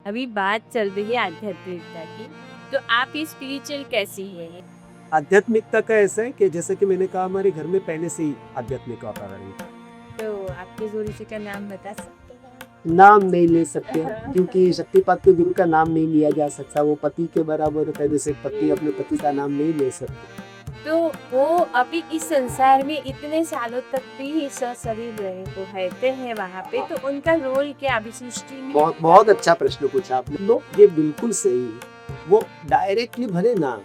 अभी बात चल रही है आध्यात्मिकता की, तो आप ये स्पिरिचुअल कैसी है? आध्यात्मिकता का ऐसा है कि जैसे कि मैंने कहा हमारे घर में पहले से ही आध्यात्मिक वातावरण है। तो आपके जोड़ी से का नाम बता सकते हैं? नाम नहीं ले सकते क्योंकि शक्तिपात के गुरु का नाम नहीं लिया जा सकता, वो पति के बराबर होता है, जैसे पति अपने पति का नाम नहीं ले सकते। तो वो अभी इस संसार में इतने सालों तक भी सशरीर रहे वो रहते हैं वहाँ पे, तो उनका रोल क्या अभी सृष्टि में? बहुत बहुत अच्छा प्रश्न पूछा आपने। लो ये बिल्कुल सही है। वो डायरेक्टली भले ना,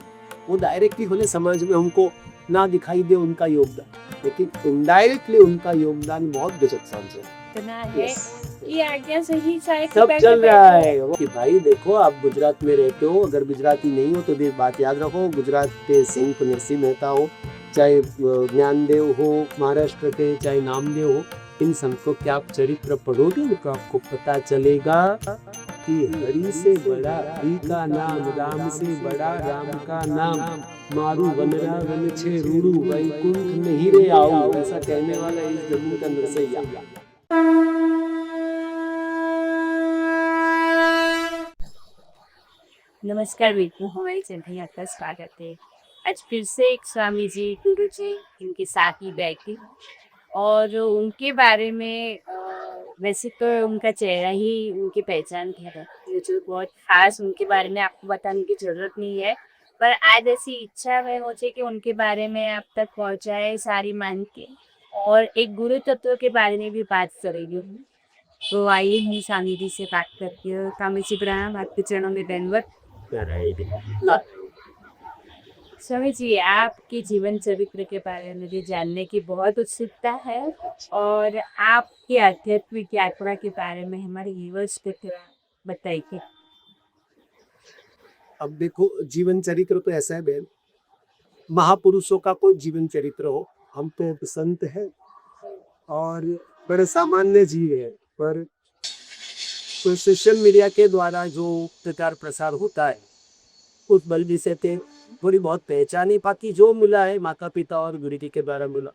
वो डायरेक्टली भले समाज में हमको ना दिखाई दे उनका योगदान, लेकिन इनडायरेक्टली उनका योगदान बहुत गजब समझे। इतना है कि आज्ञा से ही शायद सब बैठे चल रहा बैठे है कि भाई देखो आप गुजरात में रहते हो, अगर गुजराती नहीं हो तो भी बात याद रखो, गुजरात के सिंह नरसिंह मेहता हो, चाहे ज्ञानदेव हो, महाराष्ट्र के चाहे नामदेव हो, इन संतों के आप चरित्र पढ़ोगे तो आपको पता चलेगा कि हरि से बड़ा हरि का नाम, राम से बड़ा राम का नाम, मारू वनरा वन छे रूड़ू वैकुंठ नहीं रे आओ, ऐसा कहने वाला इस जम्मू का नरसैया। नमस्कार बेटू, हमारे चैनल आपका स्वागत है। आज फिर से एक स्वामी जी गुरु जी इनके साथ ही बैठी और उनके बारे में वैसे तो उनका चेहरा ही उनकी पहचान है, जो बहुत खास उनके बारे में आपको बताने की जरूरत नहीं है। पर आज ऐसी इच्छा है मुझे कि उनके बारे में आप तक पहुंचाए सारी मान के, और एक गुरु तत्व के बारे में भी बात करेंगे। तो आइए हम स्वामी जी से बात करती है। स्वामी जी प्रणाम, आपके चरणों में दंडवत। स्वामी जी, आपके जीवन चरित्र के बारे में मुझे जानने की बहुत उत्सुकता है, और आपकी आध्यात्मिक यात्रा के बारे में हमारे व्यूअर्स को थोड़ा बताइए। अब देखो जीवन चरित्र तो ऐसा है बहन, महापुरुषों का कोई जीवन चरित्र हो, हम तो संत हैं और बड़े सामान्य जीव है, पर सोशल मीडिया के द्वारा जो प्रचार प्रसार होता है उस बल से थोड़ी बहुत पहचान ही पाती। जो मिला है माता पिता और गुरु जी के द्वारा मिला,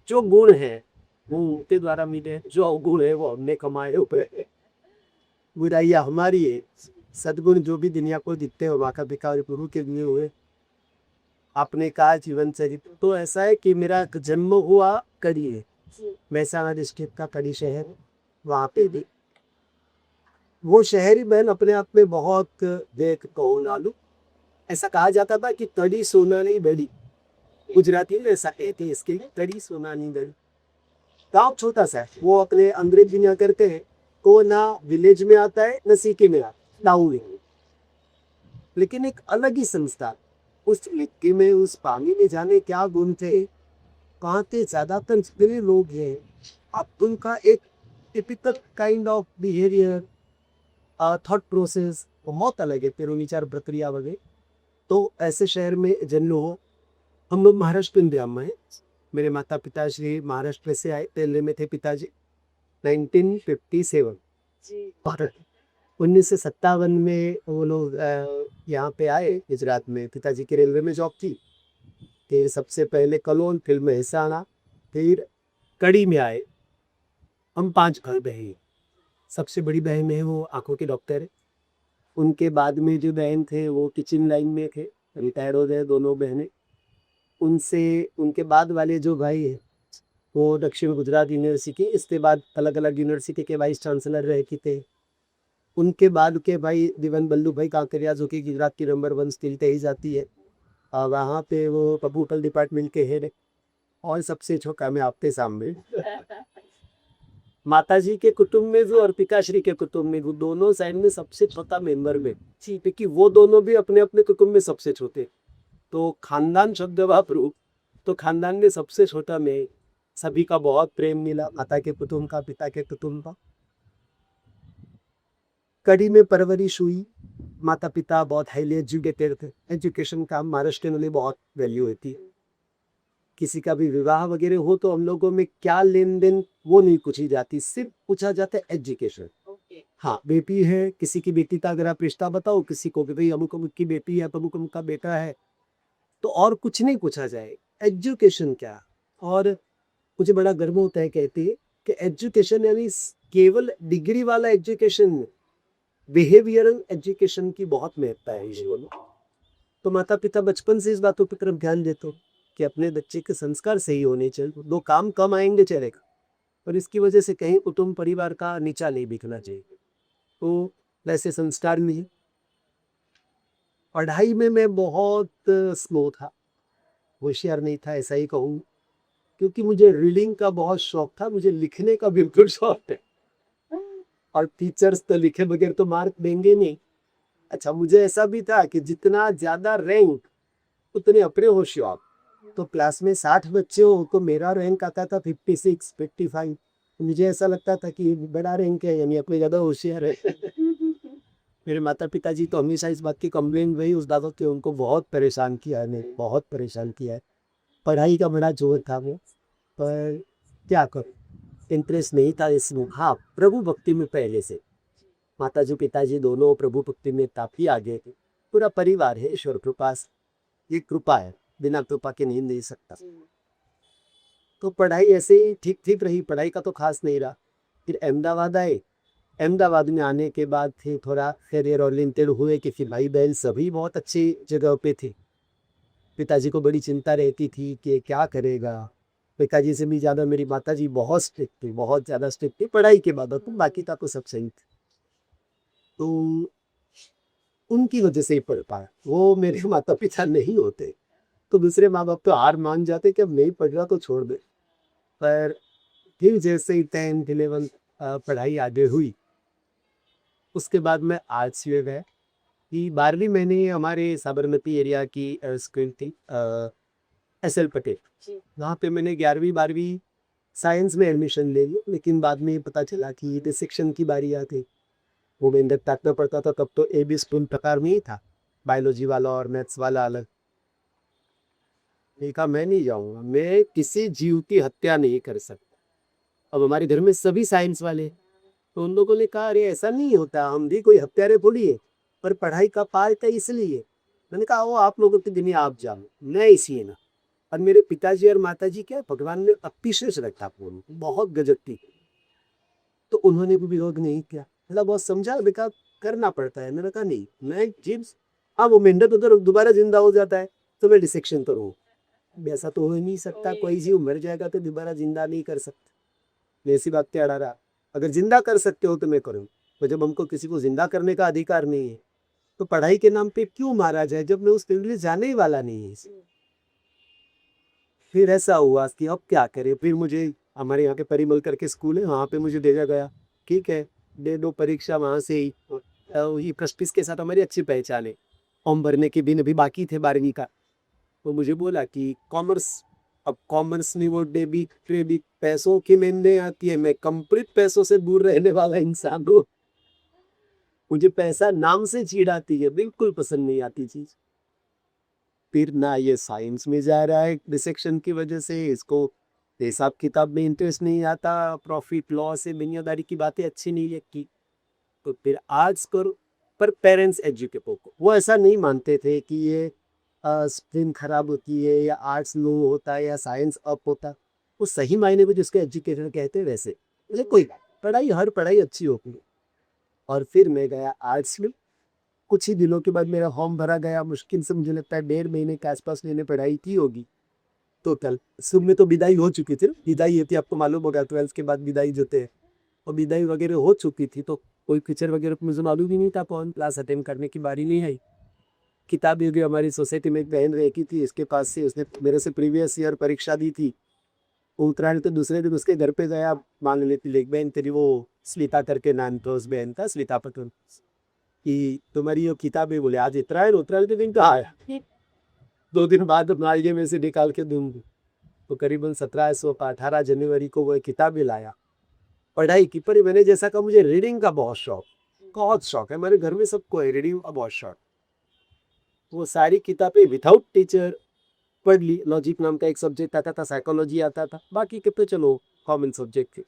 जो गुण है वो उनके द्वारा मिले, जो अवगुण है वो हमने कमाए हुए हैं। बुराइयां हमारी है, सदगुण जो भी दुनिया को दिखते हो माता पिता और गुरु के लिए हुए। आपने कहा जीवन चरित्र तो ऐसा है कि मेरा जन्म हुआ कड़ी है, महसाना डिस्ट्रिक्ट का कड़ी शहर, वहाँ पे भी वो शहरी बहन अपने आप में बहुत देख कहो नालू। ऐसा कहा जाता था कि तड़ी सोना नहीं बड़ी, गुजराती में ऐसा कहते हैं इसके लिए, तड़ी सोना नहीं बड़ी। गाँव छोटा सा है, वो अपने अंग्रेज दुनिया करते हैं तो ना विलेज में आता है न सिटी में आता, टाउन में, लेकिन एक अलग ही संस्था। उस मिट्टी में उस पानी में जाने क्या गुण थे, कहाँ थे, ज्यादातर जितने लोग हैं अब उनका एक typical kind of behaviour, thought process बहुत अलग है, फिर विचार प्रक्रिया वगैरह। तो ऐसे शहर में जन्म हो, हम लोग महाराष्ट्र इंडिया में हैं। मेरे माता पिता श्री महाराष्ट्र से आए, दिल्ली में थे पिताजी 1957 और 1957 में वो लोग यहाँ पे आए गुजरात में। पिताजी की रेलवे में जॉब थी, फिर सबसे पहले कलोल, फिर मेहसाणा, फिर कड़ी में आए। हम 5 भाई बहन, सबसे बड़ी बहन है वो आंखों के डॉक्टर है। उनके बाद में जो बहन थे वो किचन लाइन में थे, रिटायर हो गए दोनों बहनें। उनसे उनके बाद वाले जो भाई है वो दक्षिण गुजरात यूनिवर्सिटी, इसके बाद अलग अलग यूनिवर्सिटी के वाइस चांसलर रह के थे। उनके बाद के भाई दिवन बल्लू भाई कांकरिया, जो कि गुजरात की नंबर 1 स्टील कही जाती है, वहाँ पे वो कंप्यूटर डिपार्टमेंट के हेड है। और सबसे छोटा मैं आपके सामने माताजी के कुटुंब में जो और पिताश्री के कुटुंब में, वो दोनों साइड में सबसे छोटा मेंबर में, क्योंकि वो दोनों भी अपने अपने कुटुंब में सबसे छोटे। तो खानदान शब्द वापरू तो खानदान में सबसे छोटा मैं। सभी का बहुत प्रेम मिला, माता के कुटुंब का, पिता के कुटुंब का। कड़ी में परवरिश हुई, माता पिता बहुत हाईली एजुकेटेड थे। एजुकेशन का महाराष्ट्र में बहुत वैल्यू होती है। किसी का भी विवाह वगैरह हो तो हम लोगों में क्या लेन देन वो नहीं पूछी जाती, सिर्फ पूछा जाता है एजुकेशन। हाँ, बेटी है, किसी की बेटी का अगर आप रिश्ता बताओ, किसी को भी भाई अमुक अमुक की बेटी है, अमुक अमुक का बेटा है, तो और कुछ नहीं पूछा जाए, एजुकेशन क्या। और मुझे बड़ा गर्व होता है कहते हैं कि एजुकेशन यानी केवल डिग्री वाला एजुकेशन, बिहेवियरल एजुकेशन की बहुत महत्ता है जीवन में। तो माता पिता बचपन से इस बातों पर तरफ ध्यान देते हो कि अपने बच्चे के संस्कार सही होने चाहिए। 2 काम कम आएँगे चलेगा, पर इसकी वजह से कहीं कुटुंब परिवार का नीचा नहीं दिखना चाहिए। तो वैसे संस्कार मिले। पढ़ाई में मैं बहुत स्लो था, होशियार नहीं था ऐसा ही कहूँ, क्योंकि मुझे रीडिंग का बहुत शौक था, मुझे लिखने का बिल्कुल शौक है। और टीचर्स तो लिखे बगैर तो मार्क देंगे नहीं। अच्छा, मुझे ऐसा भी था कि जितना ज़्यादा रैंक उतने अपने होशियार। तो क्लास में 60 बच्चे हो तो मेरा रैंक आता था 56, 55। मुझे ऐसा लगता था कि बड़ा रैंक है, यानी अपने ज़्यादा होशियार है। मेरे माता पिताजी तो हमेशा इस बात की कंप्लेंट रही उस दादा कि उनको बहुत परेशान किया है, ने बहुत परेशान किया है। पढ़ाई का बड़ा जोर था वो, पर क्या करूँ, इंटरेस्ट नहीं था इसमें। हाँ, प्रभु भक्ति में पहले से माताजी पिताजी दोनों प्रभु भक्ति में काफ़ी आगे थे। पूरा परिवार है, ईश्वर कृपा से, ये कृपा है, बिना कृपा के नहीं दे सकता। तो पढ़ाई ऐसे ही ठीक ठीक रही, पढ़ाई का तो खास नहीं रहा। फिर अहमदाबाद आए, अहमदाबाद में आने के बाद फिर थोड़ा करियर ओरिएंटेड हुए कि फिर भाई बहन सभी बहुत अच्छी जगह पे थे। पिताजी को बड़ी चिंता रहती थी कि क्या करेगा। पिताजी से भी ज़्यादा मेरी माताजी बहुत स्ट्रिक्ट थी, बहुत ज़्यादा स्ट्रिक्ट थी पढ़ाई के बाद, तो बाकी था तो सब सही था। तो उनकी वजह से ही पढ़ पाया। वो मेरे माता पिता नहीं होते तो दूसरे माँ बाप तो हार मान जाते कि अब नहीं पढ़ रहा तो छोड़ दे। पर फिर जैसे ही 10th 11th पढ़ाई आगे हुई, उसके बाद मैं आर्ट्स में गया। कि 12वीं मैंने हमारे साबरमती एरिया की स्कूल थी, SL पटेल, वहाँ पे मैंने 11वीं 12वीं साइंस में एडमिशन ले लिया। लेकिन बाद में पता चला कि डिसेक्शन की बारी आ गई। वो मैं इंदर तक में पढ़ता था, तब तो AB स्कूल प्रकार में ही था, बायोलॉजी वाला और मैथ्स वाला अलग। मैंने कहा मैं नहीं जाऊँगा, मैं किसी जीव की हत्या नहीं कर सकता। अब हमारे घर में सभी साइंस वाले, तो उन लोगों ने कहा अरे ऐसा नहीं होता, हम भी कोई हत्यारे थोड़ी है, पर पढ़ाई का पार्ट है इसलिए। मैंने कहा वो आप लोगों की दुनिया आप जानो, मैं इसी ना। और मेरे पिताजी और माताजी क्या भगवान ने अतिशय रखा पूर्ण, बहुत गजब थी। तो उन्होंने भी विरोध नहीं किया, मतलब बहुत समझा, बेटा करना पड़ता है। मैंने कहा नहीं, मैं जीन्स, हाँ वो मेंढक उधर दोबारा जिंदा हो जाता है तो मैं डिसेक्शन करूँ, ऐसा तो हो ही नहीं सकता, कोई जीव मर जाएगा तो दोबारा जिंदा नहीं कर सकता। मैं ऐसी बात पे अड़ा रहा, अगर जिंदा कर सकते हो तो मैं करूँ, तो जब हमको किसी को जिंदा करने का अधिकार नहीं है तो पढ़ाई के नाम पे क्यों मारा जाए, जब मैं उस फील्ड में जाने ही वाला नहीं है। फिर ऐसा हुआ कि अब क्या करें। फिर मुझे हमारे यहाँ के परिमल करके स्कूल है, वहाँ पे मुझे भेजा गया। ठीक है, दे दो परीक्षा वहाँ से ही। ये प्रस्टिस के साथ हमारी अच्छी पहचान है। फॉर्म भरने के दिन अभी बाकी थे 12वीं का, तो मुझे बोला कि कॉमर्स। अब कॉमर्स नहीं, वो डेबिट क्रेडिट पैसों की लेने आती है, मैं कंप्लीट पैसों से दूर रहने वाला इंसान हूँ। मुझे पैसा नाम से चीड़ आती है, बिल्कुल पसंद नहीं आती चीज। फिर ना ये साइंस में जा रहा है डिसेक्शन की वजह से, इसको हिसाब किताब में इंटरेस्ट नहीं आता, प्रॉफिट लॉस से दुनियादारी की बातें अच्छी नहीं लगती, तो फिर आर्ट्स करो। पर पेरेंट्स एजुकेटर को वो ऐसा नहीं मानते थे कि ये स्ट्रीम खराब होती है या आर्ट्स लो होता है या साइंस अप होता। वो सही मायने में जिसको एजुकेटर कहते हैं वैसे, मुझे कोई पढ़ाई, हर पढ़ाई अच्छी होती है। और फिर मैं गया आर्ट्स में। कुछ ही दिनों के बाद मेरा फॉर्म भरा गया, मुश्किल से मुझे लगता है 1.5 महीने के आसपास मैंने पढ़ाई की होगी टोटल। सुबह में तो विदाई हो चुकी थी, विदाई ये थी आपको मालूम होगा, 12th के बाद विदाई जो थे, और विदाई वगैरह हो चुकी थी, तो कोई फीचर वगैरह तो मुझे मालूम ही नहीं था, कौन क्लास अटेंड करने की बारी नहीं आई। किताब ये हमारी सोसाइटी में एक बहन रहती थी, इसके पास से उसने मेरे से प्रीवियस ईयर परीक्षा दी थी। उत्तरायण तो दूसरे दिन उसके घर पे गया, मान लेती लेक बहन तेरी, वो स्लिता करके नाम तो उस बहन था, स्लिता पटन, कि तुम्हारी ये किताब है। बोले आज उत्तरायण, उत्तरायण के दिन कहाँ आया, 2 दिन बाद मालजे में से निकाल के दूंगी। तो करीबन 1718 जनवरी को वो किताबें लाया, पढ़ाई की। पर मैंने जैसा कहा, मुझे रीडिंग का बहुत शौक है, मेरे घर में सबको है रीडिंग का बहुत शौक। वो सारी किताबें विदाउट टीचर पढ़ ली। लॉजिक नाम का एक सब्जेक्ट आता था, साइकोलॉजी आता था, बाकी के तो चलो कॉमन सब्जेक्ट थे।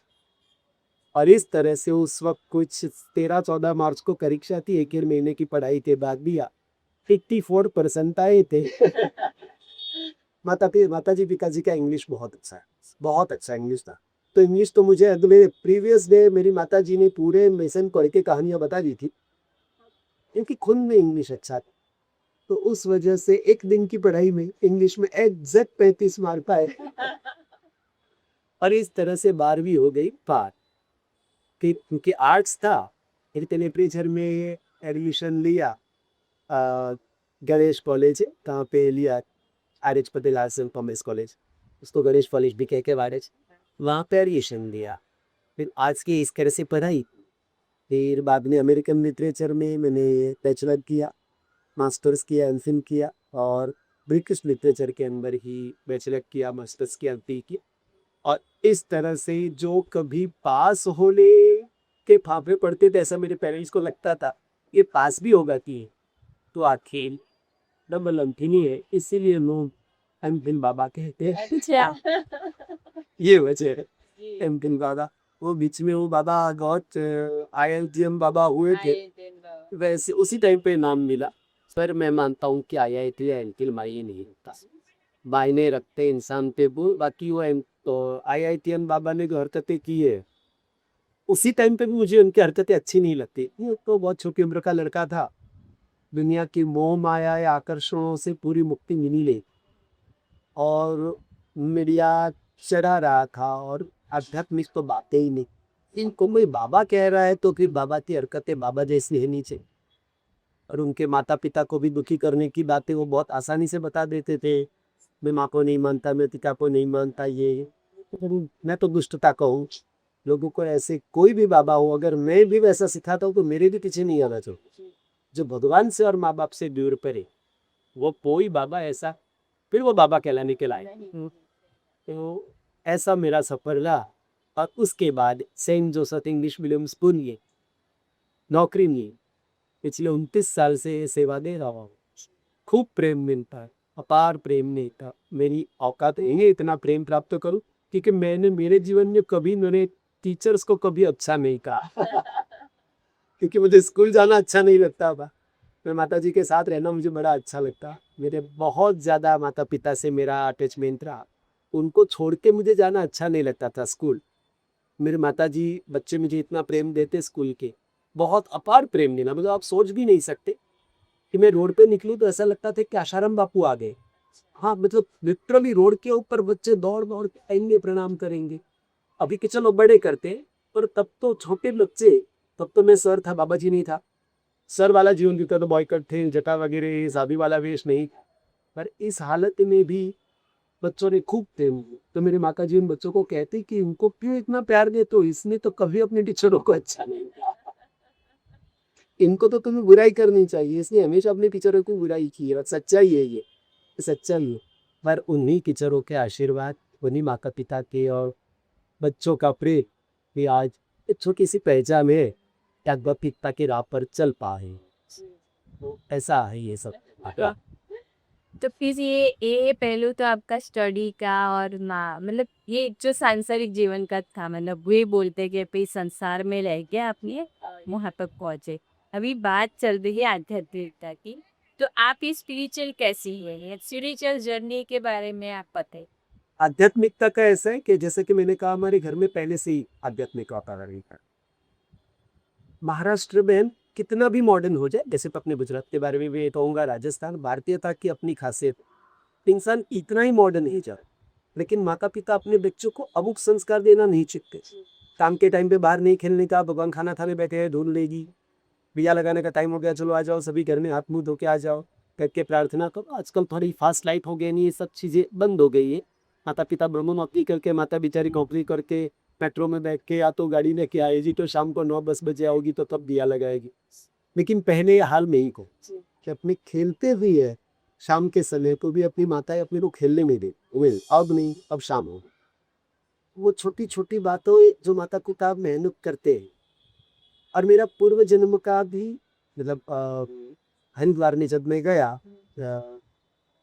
और इस तरह से उस वक्त कुछ 13-14 मार्च को परीक्षा थी, 1 महीने की पढ़ाई के बाद दिया, 84% आए थे। माताजी पिताजी का इंग्लिश बहुत अच्छा है, बहुत अच्छा इंग्लिश था। तो इंग्लिश तो मुझे अगले प्रीवियस डे मेरी माताजी ने पूरे लेसन पढ़ के कहानियाँ बता दी थी क्योंकि खुद में इंग्लिश अच्छा था। तो उस वजह से एक दिन की पढ़ाई में इंग्लिश में एग्जैक्ट 35 मार्क आए और इस तरह से 12वीं हो गई पार। फिर क्योंकि आर्ट्स था, फिर लिटरेचर में एडमिशन लिया। गणेश कॉलेज है, कहाँ पे लिया, R H Patel arts and commerce college, उसको गणेश कॉलेज भी कह के बारे, वहाँ पे एडमिशन लिया। फिर आज की इस तरह से पढ़ाई। फिर बाद में अमेरिकन लिटरेचर में मैंने बैचलर किया, मास्टर्स किया, एमफिल किया, और ब्रिटिश लिटरेचर के अंदर ही बैचलर किया, मास्टर्स किया, एमफिल किया। और इस तरह से जो कभी पास होने के फाफे पड़ते थे, ऐसा मेरे पेरेंट्स को लगता था ये पास भी होगा कि, तो आखिर डबल अंक ही नहीं है, इसीलिए लोग एमफिल बाबा कहते हैं। अच्छा। ये वजह है एमफिल बाबा। वो बीच में वो बाबा गॉट IITM बाबा हुए थे, वैसे उसी टाइम पे नाम मिला। पर मैं मानता हूँ कि IIT या एमफिल मायने नहीं रखता, मायने रखते इंसान पे बोल। बाकी वो तो IITM बाबा ने जो हरकतें की है, उसी टाइम पे भी मुझे उनकी हरकतें अच्छी नहीं लगती। ये तो बहुत छोटी उम्र का लड़का था, दुनिया की मोह माया या आकर्षणों से पूरी मुक्ति मिली नहीं, और मीडिया चढ़ा रहा था, और आध्यात्मिक तो बातें ही नहीं। इनको कोई बाबा कह रहा है तो फिर बाबा की हरकतें बाबा जैसी है नीचे। और उनके माता पिता को भी दुखी करने की बातें वो बहुत आसानी से बता देते थे। मैं माँ को नहीं मानता, मैं पिता को नहीं मानता, ये मैं तो दुष्टता कहूँ लोगों को। ऐसे कोई भी बाबा हो, अगर मैं भी वैसा सिखाता हूँ तो मेरे भी पीछे नहीं आना चाहिए। जो भगवान से और माँ बाप से दूर पड़े, वो कोई बाबा ऐसा फिर वो बाबा कहलाने के लायक। तो ऐसा मेरा सफर रहा। और उसके बाद Saint Joseph English medium school में नौकरी मिली, पिछले 29 साल से सेवा दे रहा हूँ। खूब प्रेम मिलता है, अपार प्रेम मिलता। मेरी औकात नहीं है इतना प्रेम प्राप्त करूं, क्योंकि मैंने मेरे जीवन में कभी मैंने टीचर्स को कभी अच्छा नहीं कहा क्योंकि मुझे स्कूल जाना अच्छा नहीं लगता था। मैं माता जी के साथ रहना मुझे बड़ा अच्छा लगता। मेरे बहुत ज़्यादा माता पिता से मेरा अटैचमेंट रहा, उनको छोड़ के मुझे जाना अच्छा नहीं लगता था स्कूल। मेरे माता जी बच्चे मुझे इतना प्रेम देते स्कूल के, बहुत अपार प्रेम देना, मतलब आप सोच भी नहीं सकते कि मैं रोड पे निकलूँ तो ऐसा लगता था कि आशाराम बापू आ गए। हाँ, मतलब लिटरली रोड के ऊपर बच्चे दौड़ दौड़ के आएंगे, प्रणाम करेंगे। अभी के चलो बड़े करते हैं, पर तब तो छोटे बच्चे, तब तो मैं सर था, बाबा जी नहीं था। सर वाला जीवन जीता तो बॉयकट थे, जटा वगैरह, शादी वाला वेश नहीं। पर इस हालत में भी बच्चों ने खूब प्रेम, तो मेरे माता जी उन बच्चों को कहते कि उनको क्यों इतना प्यार देते हो, इसने तो कभी अपने टीचरों को अच्छा नहीं किया, इनको तो तुम्हें बुराई करनी चाहिए, इसलिए हमेशा अपने टीचरों की बुराई की है। सच्चाई है ये, सच्चाई है। पर उन्हीं टीचरों के आशीर्वाद, उन्हीं माता पिता के और बच्चों का प्रेम कि आज एक छोटी सी पहचान है, अध्यात्मिकता की राह पर चल पाए। तो ऐसा है ये सब। तो फिर ये पहलू तो आपका स्टडी का और मतलब ये जो सांसारिक जीवन का था, मतलब वे बोलते कि भाई संसार में रह गया आपने वहां तक पहुंचे। अभी बात चल रही है आध्यात्मिकता की, तो आप ये स्पिरिचुअल कैसी हुए, स्पिरिचुअल जर्नी के बारे में आप बताइए। आध्यात्मिकता का ऐसा है कि जैसे कि मैंने कहा, हमारे घर में पहले से ही आध्यात्मिक वातावरण था। महाराष्ट्र में कितना भी मॉडर्न हो जाए, जैसे अपने गुजरात के बारे में भी कहूँगा, राजस्थान, भारतीयता की अपनी खासियत, इंसान इतना ही मॉडर्न नहीं जा, लेकिन माता पिता अपने बच्चों को अमुक संस्कार देना नहीं सीखते। काम के टाइम पे बाहर नहीं खेलने का, भगवान खाना खाने बैठे हैं ढूंढ लेगी, दिया लगाने का टाइम हो गया, चलो आ जाओ सभी घर में हाथ मुंह धो के आ जाओ, करके प्रार्थना करो। आजकल थोड़ी फास्ट लाइफ हो गई, नहीं ये सब चीज़ें बंद हो गई है। माता पिता ब्रह्म नौकरी करके, माता बेचारी नौकरी करके मेट्रो में बैठ के या तो गाड़ी लेके आएगी, तो शाम को 9-10 बजे आओगी तो तब दिया लगाएगी। लेकिन पहले हाल में ही को कि अपने खेलते हुए है, शाम के समय को भी अपनी माताएं अपने को खेलने में दे, अब नहीं, अब शाम हो। वो छोटी छोटी बातों जो माता पिता मेहनत करते हैं। और मेरा पूर्व जन्म का भी, मतलब हरिद्वार में जब मैं गया,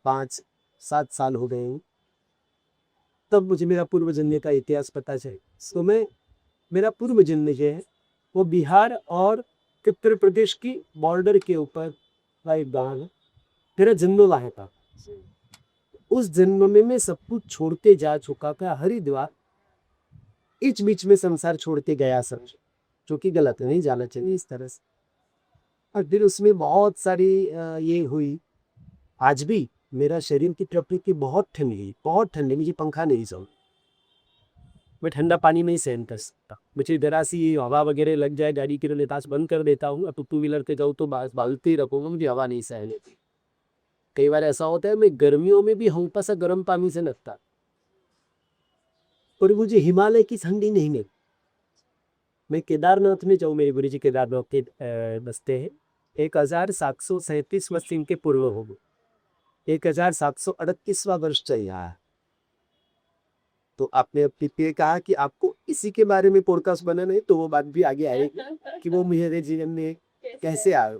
5-7 साल हो गए हैं, तब मुझे मेरा पूर्व जन्म का इतिहास पता चला। तो मैं, मेरा पूर्व जन्म जो है वो बिहार और उत्तर प्रदेश की बॉर्डर के ऊपर का एक गाँव है। मेरा जन्म वहाँ था। उस जन्म में मैं सब कुछ छोड़ते जा चुका था, हरिद्वार इच बीच में संसार छोड़ के गया सब, जो कि गलत है, नहीं जाना चाहिए इस तरह से। और फिर उसमें बहुत सारी ये हुई। आज भी मेरा शरीर की टेम्परेचर बहुत ठंडी, बहुत ठंडी, मुझे पंखा नहीं सहन। मैं ठंडा पानी नहीं सहन कर सकता। मुझे जरा सी हवा वगैरह लग जाए, गाड़ी के लिबास बंद कर देता हूँ। अब टू व्हीलर पे जाऊँ तो बालते ही रखूँगा, मुझे हवा नहीं सहन होती। कई बार ऐसा होता है मैं गर्मियों में भी हल्का सा गर्म पानी से लगता, और मुझे हिमालय की ठंडी नहीं मिलती। मैं केदारनाथ में जाऊँ, मेरे गुरु जी केदारनाथ के बसते हैं। 1737 वर्ष इनके पूर्व हो गए, 1738वां वर्ष चल रहा है। तो आपने अपनी पे कहा कि आपको इसी के बारे में पॉडकास्ट बनाना है, तो वो बात भी आगे आएगी कि वो मेरे जीवन में कैसे आए।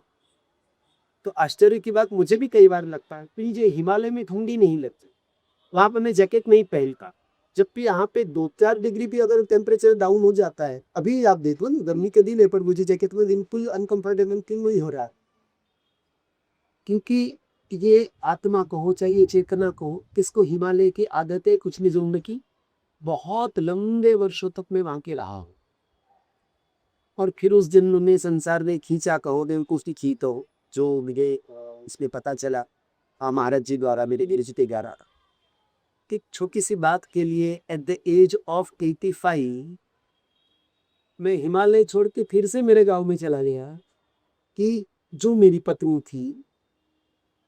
तो आश्चर्य की बात मुझे भी कई बार लगता है कि मुझे हिमालय में ठंडी नहीं लगती, वहां पर मैं जैकेट नहीं पहनता। जब भी यहाँ पे 2-4 डिग्री भी अगर टेम्परेचर डाउन हो जाता है, अभी आप देखो ना गर्मी के दिन है, पर मुझे जैकेट में बिल्कुल अनकंफर्टेबल क्यों नहीं हो रहा है? क्योंकि ये आत्मा कहो चाहे चेतना कहो, किसको हिमालय की आदत है कुछ नहीं जोड़ने की। बहुत लंबे वर्षों तक मैं वहां के रहा हूँ, और फिर उस जन्म में संसार ने खींचा कहो, ने कुछ नहीं खींचा हो, जो मुझे इसमें पता चला महाराज जी द्वारा मेरे विरचित 11 कि छोटी सी बात के लिए एट द एज ऑफ 85 मैं हिमालय छोड़ के फिर से मेरे गांव में चला गया कि जो मेरी पत्नी थी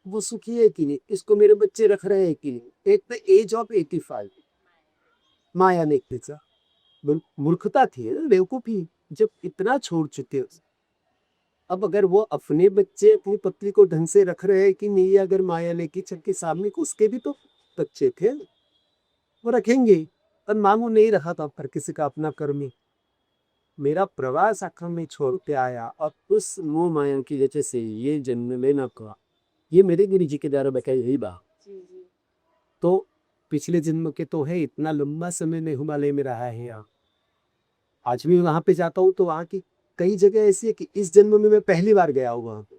वो सुखी है कि नहीं, इसको मेरे बच्चे रख रहे हैं कि नहीं। एट द एज ऑफ 85 माया ने खींचा। मूर्खता थी, बेवकूफी, जब इतना छोड़ चुके हो। अब अगर वो अपने बच्चे अपनी पत्नी को ढंग से रख रहे हैं कि नहीं, अगर माया ने की के सामने उसके भी तो बच्चे थे, वो रखेंगे। पर मामू नहीं रहा था, पर किसी का अपना कर्मी। मेरा प्रवास आश्रम में छोड़ के आया, और उस मोह माया की वजह से ये जन्म लेना का, ये मेरे गुरु जी के द्वारा बताई यही बात। तो पिछले जन्म के तो है, इतना लंबा समय में हिमालय में रहा है यहाँ। आज भी वहां पे जाता हूँ तो वहां की कई जगह ऐसी है कि इस जन्म में मैं पहली बार गया हूँ वहां पे,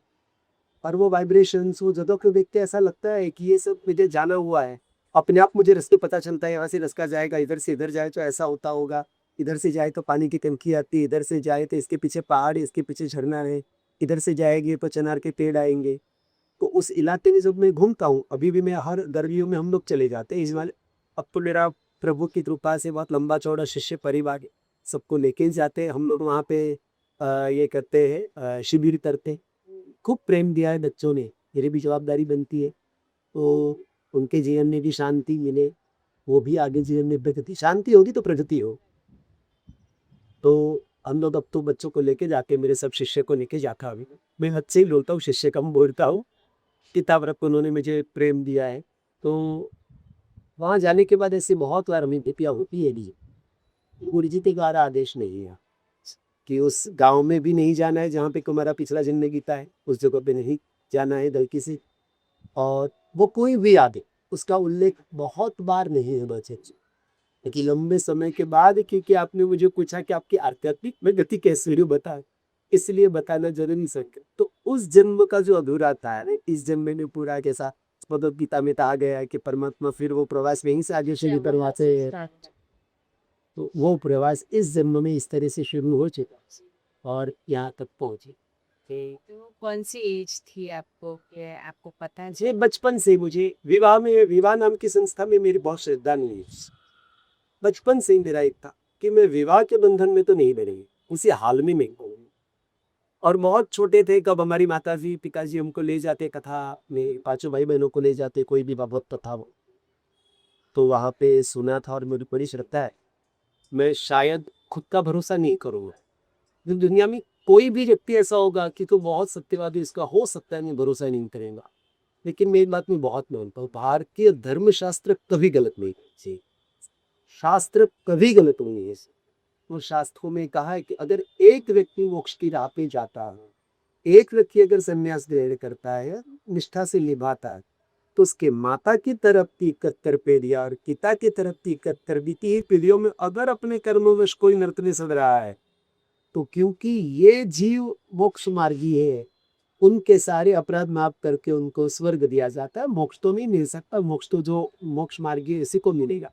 और वो वाइब्रेशंस, वो जगह को देख के ऐसा लगता है कि ये सब मुझे जाना हुआ है। अपने आप मुझे रास्ते पता चलता है, यहाँ से रास्ता जाएगा, इधर से इधर जाए तो ऐसा होता होगा, इधर से जाए तो पानी की टंकी आती है, इधर से जाए तो इसके पीछे पहाड़, इसके पीछे झरना है, इधर से जाएंगे तो चनार के पेड़ आएंगे। तो उस इलाके में जब मैं घूमता हूँ, अभी भी मैं हर गर्मियों में हम लोग चले जाते हैं हिमालय। अब तो मेरा प्रभु की कृपा से बहुत लंबा चौड़ा शिष्य परिवार है, सबको लेके जाते हैं हम लोग वहाँ पे। ये करते हैं, शिविर करते हैं। खूब प्रेम दिया है बच्चों ने, मेरी भी जवाबदारी बनती है, तो उनके जीवन में भी शांति मिले, वो भी आगे जीवन में प्रगति, शांति होगी तो प्रगति हो। तो हम लोग अब तो बच्चों को लेके जाके, मेरे सब शिष्य को लेके जाता अभी मैं बच्चे ही बोलता हूँ, शिष्य कम बोलता हूँ। किताब रख उन्होंने मुझे प्रेम दिया है। तो वहाँ जाने के बाद ऐसी बहुत बार हमें दिपिया होती है भी, गुरु जी के द्वारा आदेश नहीं है कि उस गांव में भी नहीं जाना है जहाँ पे तुम्हारा पिछला जन्म गीता है, उस जगह पे नहीं जाना है गलती से। और वो कोई भी आदे, उसका उल्लेख बहुत बार नहीं है बच्चे। लेकिन लंबे समय के बाद, क्योंकि आपने मुझे पूछा कि आपकी आध्यात्मिक में गति कैसे रही बता, इसलिए बताना जरूरी सके। तो उस जन्म का जो अधूरा था, इस जन्म में पूरा कैसा भगवद गीता में कहा गया है कि परमात्मा फिर वो प्रवास वहीं से आगे शुरू करवाते हैं। तो वो प्रवास इस जन्म में इस तरह से शुरू हो चुका और यहाँ तक पहुंचे। तो कौन सी एज थी आपको कि आपको पता है? मुझे बचपन से, मुझे विवाह नाम की संस्था में मेरी बहुत श्रद्धा नहीं है। बचपन से ही मेरा एक था कि मैं विवाह के बंधन में तो नहीं बनेंगे, उसी हाल में मैं कहूँगा। और बहुत छोटे थे कब हमारी माताजी पिताजी हमको ले जाते कथा में, पांचों भाई बहनों को ले जाते, कोई भी भागवत कथा हो तो वहाँ पे सुना था, और मेरी बड़ी श्रद्धा है। मैं शायद खुद का भरोसा नहीं करूँगा, दुनिया में कोई भी व्यक्ति ऐसा होगा कि तो बहुत सत्यवादी, इसका हो सकता है मैं भरोसा नहीं करेगा, लेकिन मेरी बात में बहुत मानता हूँ। भारतीय धर्मशास्त्र कभी गलत नहीं है, शास्त्र कभी गलत नहीं है। और शास्त्रों में कहा है कि अगर एक व्यक्ति मोक्ष की राह पे जाता है, एक व्यक्ति अगर संन्यास ग्रहण करता है, निष्ठा से निभाता है, तो उसके माता की तरफ की 71 पीढ़ियां और पिता की तरफ की 71 बीती पीढ़ियों में अगर अपने कर्मवश कोई नरक नहीं सद रहा है, तो क्योंकि ये जीव मोक्ष मार्गी है, उनके सारे अपराध माफ करके उनको स्वर्ग दिया जाता है। मोक्ष तो नहीं मिल सकता, मोक्ष तो जो मोक्ष मार्गी है इसी को मिलेगा,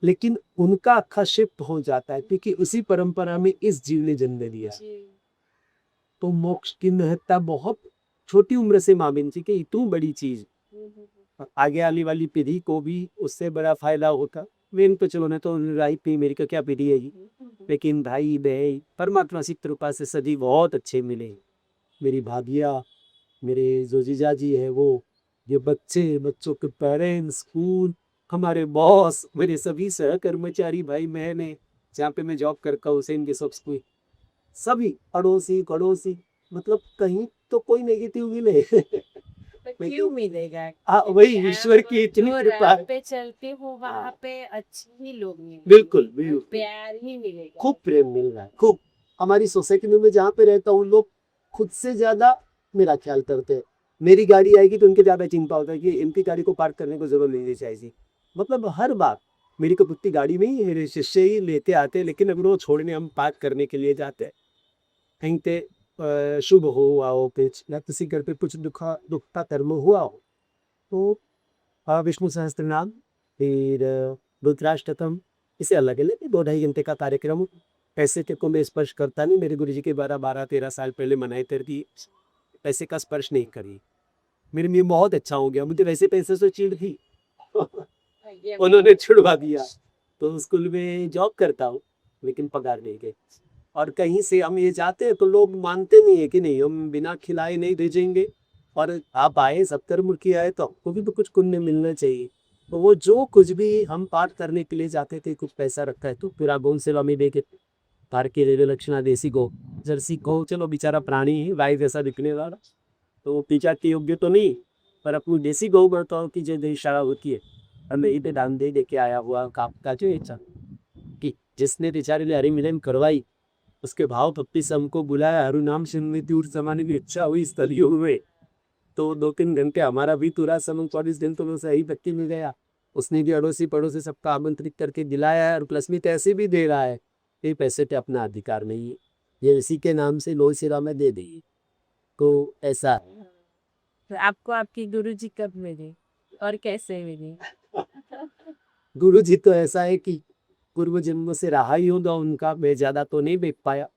लेकिन उनका अक्खा शिफ्ट हो जाता है, क्योंकि उसी परंपरा में इस जीव ने जन्म लिया। तो मोक्ष की महत्ता बहुत छोटी उम्र से मालूम थी कि इतनी बड़ी चीज आगे आने वाली पीढ़ी को भी उससे बड़ा फायदा होता। मेन तो चलो, नहीं तो राही पी मेरी का क्या पीढ़ी है, लेकिन भाई बहन परमात्मा की कृपा से सभी बहुत अच्छे मिले। मेरी भाभिया, मेरे जो जीजा जी है वो, ये बच्चे, बच्चों के पेरेंट्स, स्कूल, हमारे बॉस, मेरे सभी सहकर्मचारी भाई बहने, जहाँ पे मैं जॉब करता हूँ सेन के सब स्कूल, सभी अड़ोसी पड़ोसी, मतलब कहीं तो कोई नेगेटिव मिले। क्यों मिलेगा? हाँ वही क्योंकि ईश्वर आप की इतनी जो कृपा राह है। पे चलते हो वहां पे अच्छे ही लोग मिलेंगे, बिल्कुल बिल्कुल, प्यार ही मिलेगा। खूब प्रेम मिल रहा है खूब। हमारी सोसाइटी में मैं जहाँ पे रहता हूँ लोग खुद से ज्यादा मेरा ख्याल करते हैं। मेरी गाड़ी आएगी तो उनके ज्यादा चिंता होता है कि इनकी गाड़ी को पार्क करने को जरूरत नहीं चाहिए। मतलब हर बार मेरी कपुत्ती गाड़ी में ही मेरे शिष्य ही लेते आते हैं, लेकिन अगर वो छोड़ने हम पार्क करने के लिए जाते हैं कहीं पे शुभ हुआ हो कुछ, या किसी घर पे कुछ दुखता कर्म हुआ हो, तो विष्णु सहस्त्र नाम, फिर रुद्राष्टकम, इसे अलग अलग 2 ढाई घंटे का कार्यक्रम। पैसे के को मैं स्पर्श करता नहीं, मेरे गुरुजी के 12-13 साल पहले मनाए थे कि पैसे का स्पर्श नहीं करी। मेरे लिए बहुत अच्छा हो गया, मुझे वैसे पैसे से चिढ़ थी। उन्होंने छुड़वा दिया। तो स्कूल में जॉब करता हूँ लेकिन पगार नहीं गई। और कहीं से हम ये जाते हैं तो लोग मानते नहीं है कि नहीं हम बिना खिलाए नहीं भेजेंगे, और आप आए सत्कर्म आए तो आपको भी तो कुछ पुण्य मिलना चाहिए। तो वो जो कुछ भी हम पाठ करने के लिए जाते थे, कुछ पैसा रखा है तो फिर गौ सेवा में दे के, भारतीय रेलवे लक्षणा देसी गौ, जर्सी गौ, चलो बेचारा प्राणी है गाय जैसा दिखने वाला, तो वो पीछा के योग्य तो नहीं, पर अपनी देसी गौ बताओ की जो देशाला होती है, हमें इधर दान दे के आया हुआ का जो इच्छा कि जिसने बेचारे ने हरि मिलन करवाई, उसके भाव भक्ति से हमको बुलाया, हरु नाम सुनने की उस जमाने की इच्छा हुई इस कलयुग में। तो 2-3 घंटे हमारा भी पूरा समय 24 दिन तो सही व्यक्ति मिल गया। उसने भी अड़ोसी पड़ोसी सबका आमंत्रित करके दिलाया है, और प्लस में पैसे भी दे रहा है। ये पैसे पे अपना अधिकार नहीं है, ये इसी के नाम से लोई सिरा में दे दी। तो ऐसा है। तो आपको आपके गुरुजी कब मिले और कैसे मिले? गुरु जी तो ऐसा है कि पूर्व जन्म से रहा ही होगा उनका, मैं ज्यादा तो नहीं देख पाया।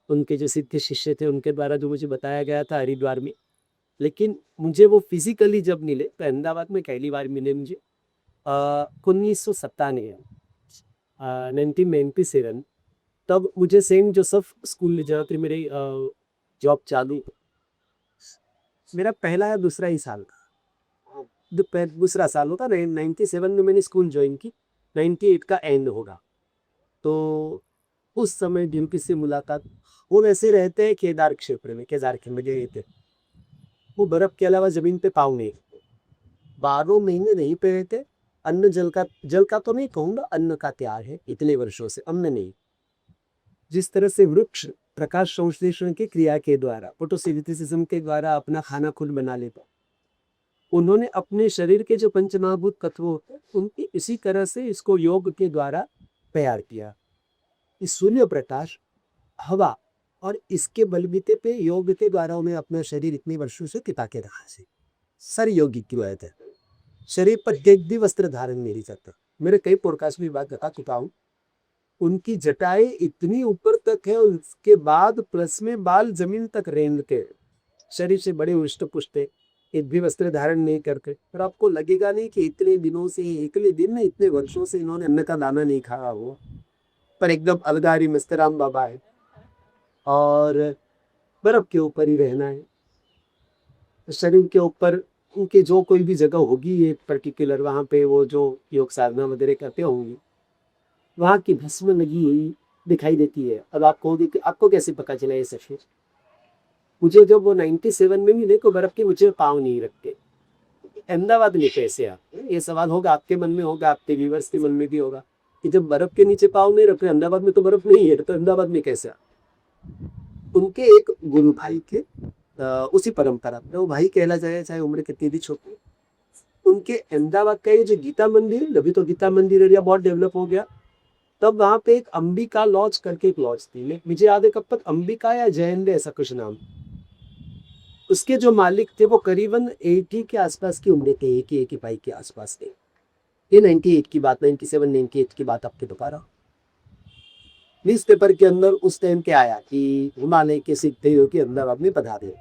उनके जो सिद्ध शिष्य थे उनके द्वारा जो मुझे बताया गया था हरिद्वार में, लेकिन मुझे वो फिजिकली जब मिले तो अहमदाबाद में पहली बार मिले मुझे 1997, 1997। तब मुझे सेंट जोसेफ स्कूल जहाँ पे मेरी जॉब चालू, मेरा पहला या दूसरा ही साल था, दूसरा साल होता 97 में मैंने स्कूल ज्वाइन की, 98 का एंड होगा। तो उस समय ड्यूटी से मुलाकात, वो वैसे रहते हैं केदार क्षेत्र में, केदार के मजे रहते, वो बर्फ के अलावा जमीन पे पाँव नहीं, 12 महीने नहीं पे रहते। अन्न जल का तो नहीं कहूँगा, अन्न का त्याग है इतने वर्षों से, अन्न नहीं। जिस तरह से वृक्ष प्रकाश संश्लेषण की क्रिया के द्वारा, फोटोसिंथेसिस के द्वारा अपना खाना खुद बना लेता, उन्होंने अपने शरीर के जो पंचमहाभूत तत्वों उनकी इसी तरह से इसको योग के द्वारा तैयार किया। इस सूर्य प्रकाश, हवा और इसके बलबीते पे योग के द्वारा उन्हें अपना शरीर इतने वर्षों से टिका के रखा है। सर योगी की बात है, शरीर पर गेद्दी वस्त्र धारण नहीं करता। मेरे कई पॉडकास्ट में बात बता चुका हूँ, उनकी जटाएं इतनी ऊपर तक है, उसके बाद प्लस में बाल जमीन तक रेंग के, शरीर से बड़े उष्ट पुष्ट है, एक भी वस्त्र धारण नहीं करके। पर आपको लगेगा नहीं कि इतने दिनों से, इतने दिन में, इतने वर्षों से इन्होंने अन्न का दाना नहीं खाया हुआ, पर एकदम अलगारी मस्तराम बाबा है, और बर्फ के ऊपर ही रहना है। शरीर के ऊपर उनके जो कोई भी जगह होगी ये पर्टिकुलर, वहाँ पे वो जो योग साधना वगैरह करते होंगे, वहाँ की भस्म लगी हुई दिखाई देती है। अब आपको कैसे पता चला ये सच है? मुझे जब वो 97 में मिले तो बर्फ के मुझे पाँव नहीं रखते। अहमदाबाद में कैसे आप, ये सवाल होगा आपके मन में, होगा आपके व्यूवर्स के मन में भी होगा कि जब बर्फ के नीचे पाँव नहीं रख रहे, अहमदाबाद में तो बर्फ नहीं है, तो अहमदाबाद में कैसे? उनके एक गुरु भाई थे, उसी परंपरा में वो भाई कहला जाए, चाहे उम्र कितनी भी छोटी, उनके अहमदाबाद का ये जो गीता मंदिर, अभी तो गीता मंदिर एरिया बहुत डेवलप हो गया, तब वहाँ पे एक अंबिका लॉज करके एक लॉज थी, मुझे याद है कब तक, अंबिका या जैन ऐसा कुछ नाम। उसके जो मालिक थे वो करीबन 80 के आसपास की उम्र थे, 80-85 के आसपास थे। ये 98 की बात, 97-98 की बात आपके बता रहा हूँ। न्यूज़पेपर के अंदर उस टाइम क्या आया कि हिमालय के सिद्धयों के अहमदाबाद में पधारे।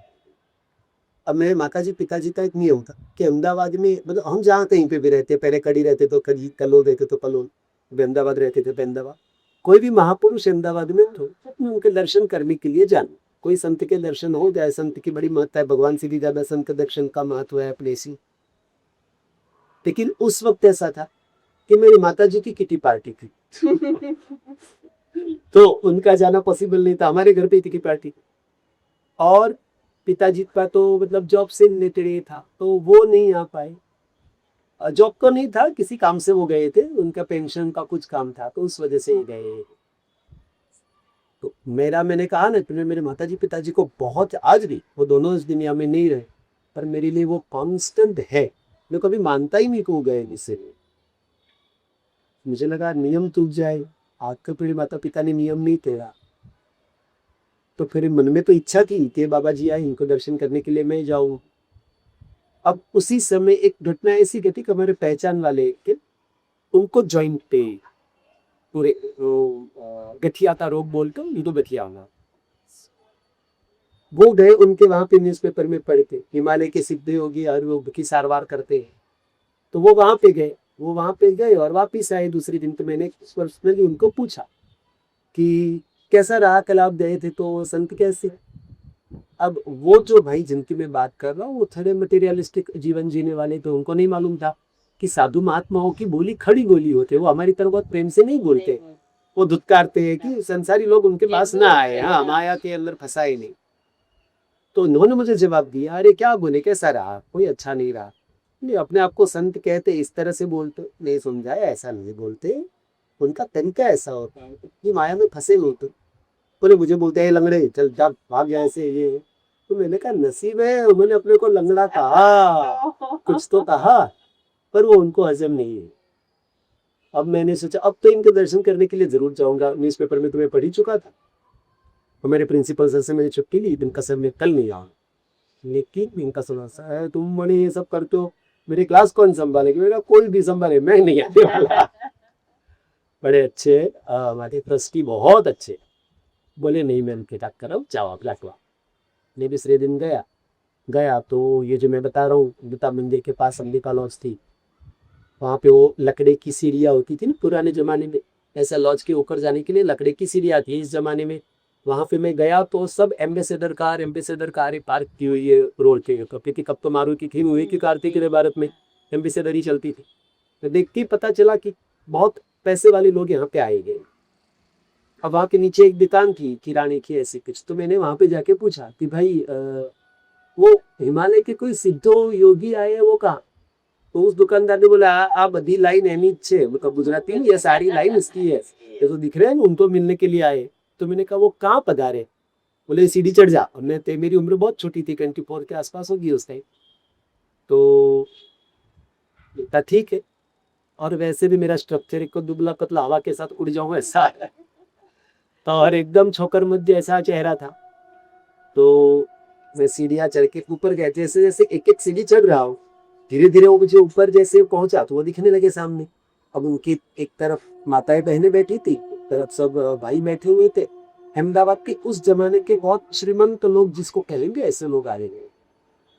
अब मेरे माताजी पिताजी का एक नियम था कि अहमदाबाद में मतलब हम जहाँ कहीं पे भी रहते, पहले कड़ी रहते तो कड़ी, कलोल रहते तो कलोल, अभी अहमदाबाद रहते थे तो अहमदाबाद, कोई भी महापुरुष अहमदाबाद में तो उनके दर्शन करने के लिए जाना। कोई संत के दर्शन हो जाए, संत की बड़ी महत्ता है, भगवान से भी ज्यादा संत के दर्शन का महत्व है अपने से। लेकिन उस वक्त ऐसा था कि मेरी माताजी की किटी पार्टी थी तो उनका जाना पॉसिबल नहीं था, हमारे घर पे किटी पार्टी। और पिताजी का तो मतलब जॉब से रिलेटेड था तो वो नहीं आ पाए। जॉब तो नहीं था, किसी काम से वो गए थे, उनका पेंशन का कुछ काम था तो उस वजह से ही गए। तो मैंने कहा ना, तो मेरे माताजी पिताजी को बहुत, आज भी वो दोनों इस दुनिया में नहीं रहे, पर मेरे लिए वो कांस्टेंट है। मैं कभी मानता ही नहीं को गए जिससे। मुझे लगा नियम टूट जाए, आपके मेरे माता पिता ने नियम नहीं तोड़ा, तो फिर मन में तो इच्छा थी कि बाबा जी आए, इनको दर्शन करने के लिए मैं जाऊं। अब उसी समय एक घटना ऐसी घटी कि हमारे पहचान वाले के उनको जॉइंट पे पूरे गठिया का रोग बोलते हो, तो गठिया होना, वो गए उनके वहां पे न्यूज़पेपर में पढ़े थे हिमालय के सिद्ध योगी आयुर्वेद की सारवार करते हैं, तो वो वहां पे गए और वापिस आए दूसरे दिन। तो मैंने पर्सनली उनको पूछा कि कैसा रहा, कल आप गए थे तो संत कैसे। अब वो जो भाई जिनकी मैं बात कर रहा हूँ वो थोड़े मटेरियलिस्टिक जीवन जीने वाले, तो उनको नहीं मालूम था कि साधु महात्माओं की बोली खड़ी बोली होते, वो हमारी तरह बहुत प्रेम से नहीं बोलते, वो धुतकारते हैं कि संसारी लोग उनके पास ना आए, हाँ माया के अंदर फंसाए नहीं। तो उन्होंने मुझे जवाब दिया, अरे क्या बोले, कैसा रहा, कोई अच्छा नहीं रहा। नहीं, अपने आप को संत कहते इस तरह से बोलते, नहीं समझाया, ऐसा नहीं बोलते, उनका तरीका ऐसा होता है कि माया में फंसे होते। बोले मुझे बोलते हैं लंगड़े, चल जा भाग यहाँ से ये। तो मैंने कहा नसीब है, उन्होंने अपने को लंगड़ा कहा, कुछ तो कहा, पर वो उनको हजम नहीं है। अब मैंने सोचा अब तो इनके दर्शन करने के लिए जरूर जाऊंगा। न्यूज़पेपर में तुम्हें पढ़ ही चुका था, और मेरे प्रिंसिपल सर से मैंने छुट्टी ली, इनका सर मैं कल नहीं आऊंगा। लेकिन इनका सुना सर तुम बड़े ये सब करते हो, मेरी क्लास कौन संभालेगी। मेरा कोई भी संभाले, मैं नहीं आने वाला। बड़े अच्छे हमारे ट्रस्टी, बहुत अच्छे। बोले नहीं मैं उनके टाक कर रहा हूँ, जाओ आप लाटवा। मैं दूसरे दिन गया तो ये जो मैं बता रहा हूँ, गीता मंदिर के पास अंबिका लॉज थी, वहाँ पे वो लकड़े की सीढ़ियाँ होती थी ना पुराने जमाने में, ऐसा लॉज के ऊपर जाने के लिए लकड़े की सीढ़ियाँ थी इस जमाने में। वहाँ पे मैं गया तो सब एम्बेसडर कार पार्क की हुई है रोड के, क्योंकि कब तो मारुति की हुई कि कार्तिक भारत में एम्बेसडर ही चलती थी। तो देख के पता चला कि बहुत पैसे वाले लोग यहाँ पे आए गए। अब वहाँ के नीचे एक दुकान थी किराने की ऐसी कुछ, तो मैंने वहाँ पे जाके पूछा कि भाई वो हिमालय के कोई सिद्धो योगी आए हैं, वो कहाँ। तो उस दुकानदार ने बोला आ बधी लाइन एनी छे, मतलब गुजराती में ये सारी लाइन इसकी है, ये तो दिख रहे हैं उनको मिलने के लिए आए। तो मैंने कहा वो कहाँ पधारे। बोले सीढ़ी चढ़ जा। और मैं मेरी उम्र बहुत छोटी थी, 24 के आसपास होगी उस टाइम। तो ठीक है, और वैसे भी मेरा स्ट्रक्चर एक दुबला पतला हवा के साथ उड़ जाऊं ऐसा है, तो और एकदम छोकर मध्य ऐसा चेहरा था। तो मैं सीढ़ियाँ चढ़ के ऊपर गया, जैसे जैसे एक एक सीढ़ी चढ़ रहा हूँ, धीरे धीरे वो मुझे ऊपर जैसे पहुंचा तो वो दिखने लगे सामने। अब उनकी एक तरफ माताएं बहनें बैठी थी, एक तरफ सब भाई बैठे हुए थे। अहमदाबाद के उस जमाने के बहुत श्रीमंत लोग जिसको कहेंगे, ऐसे लोग आ रहे हैं।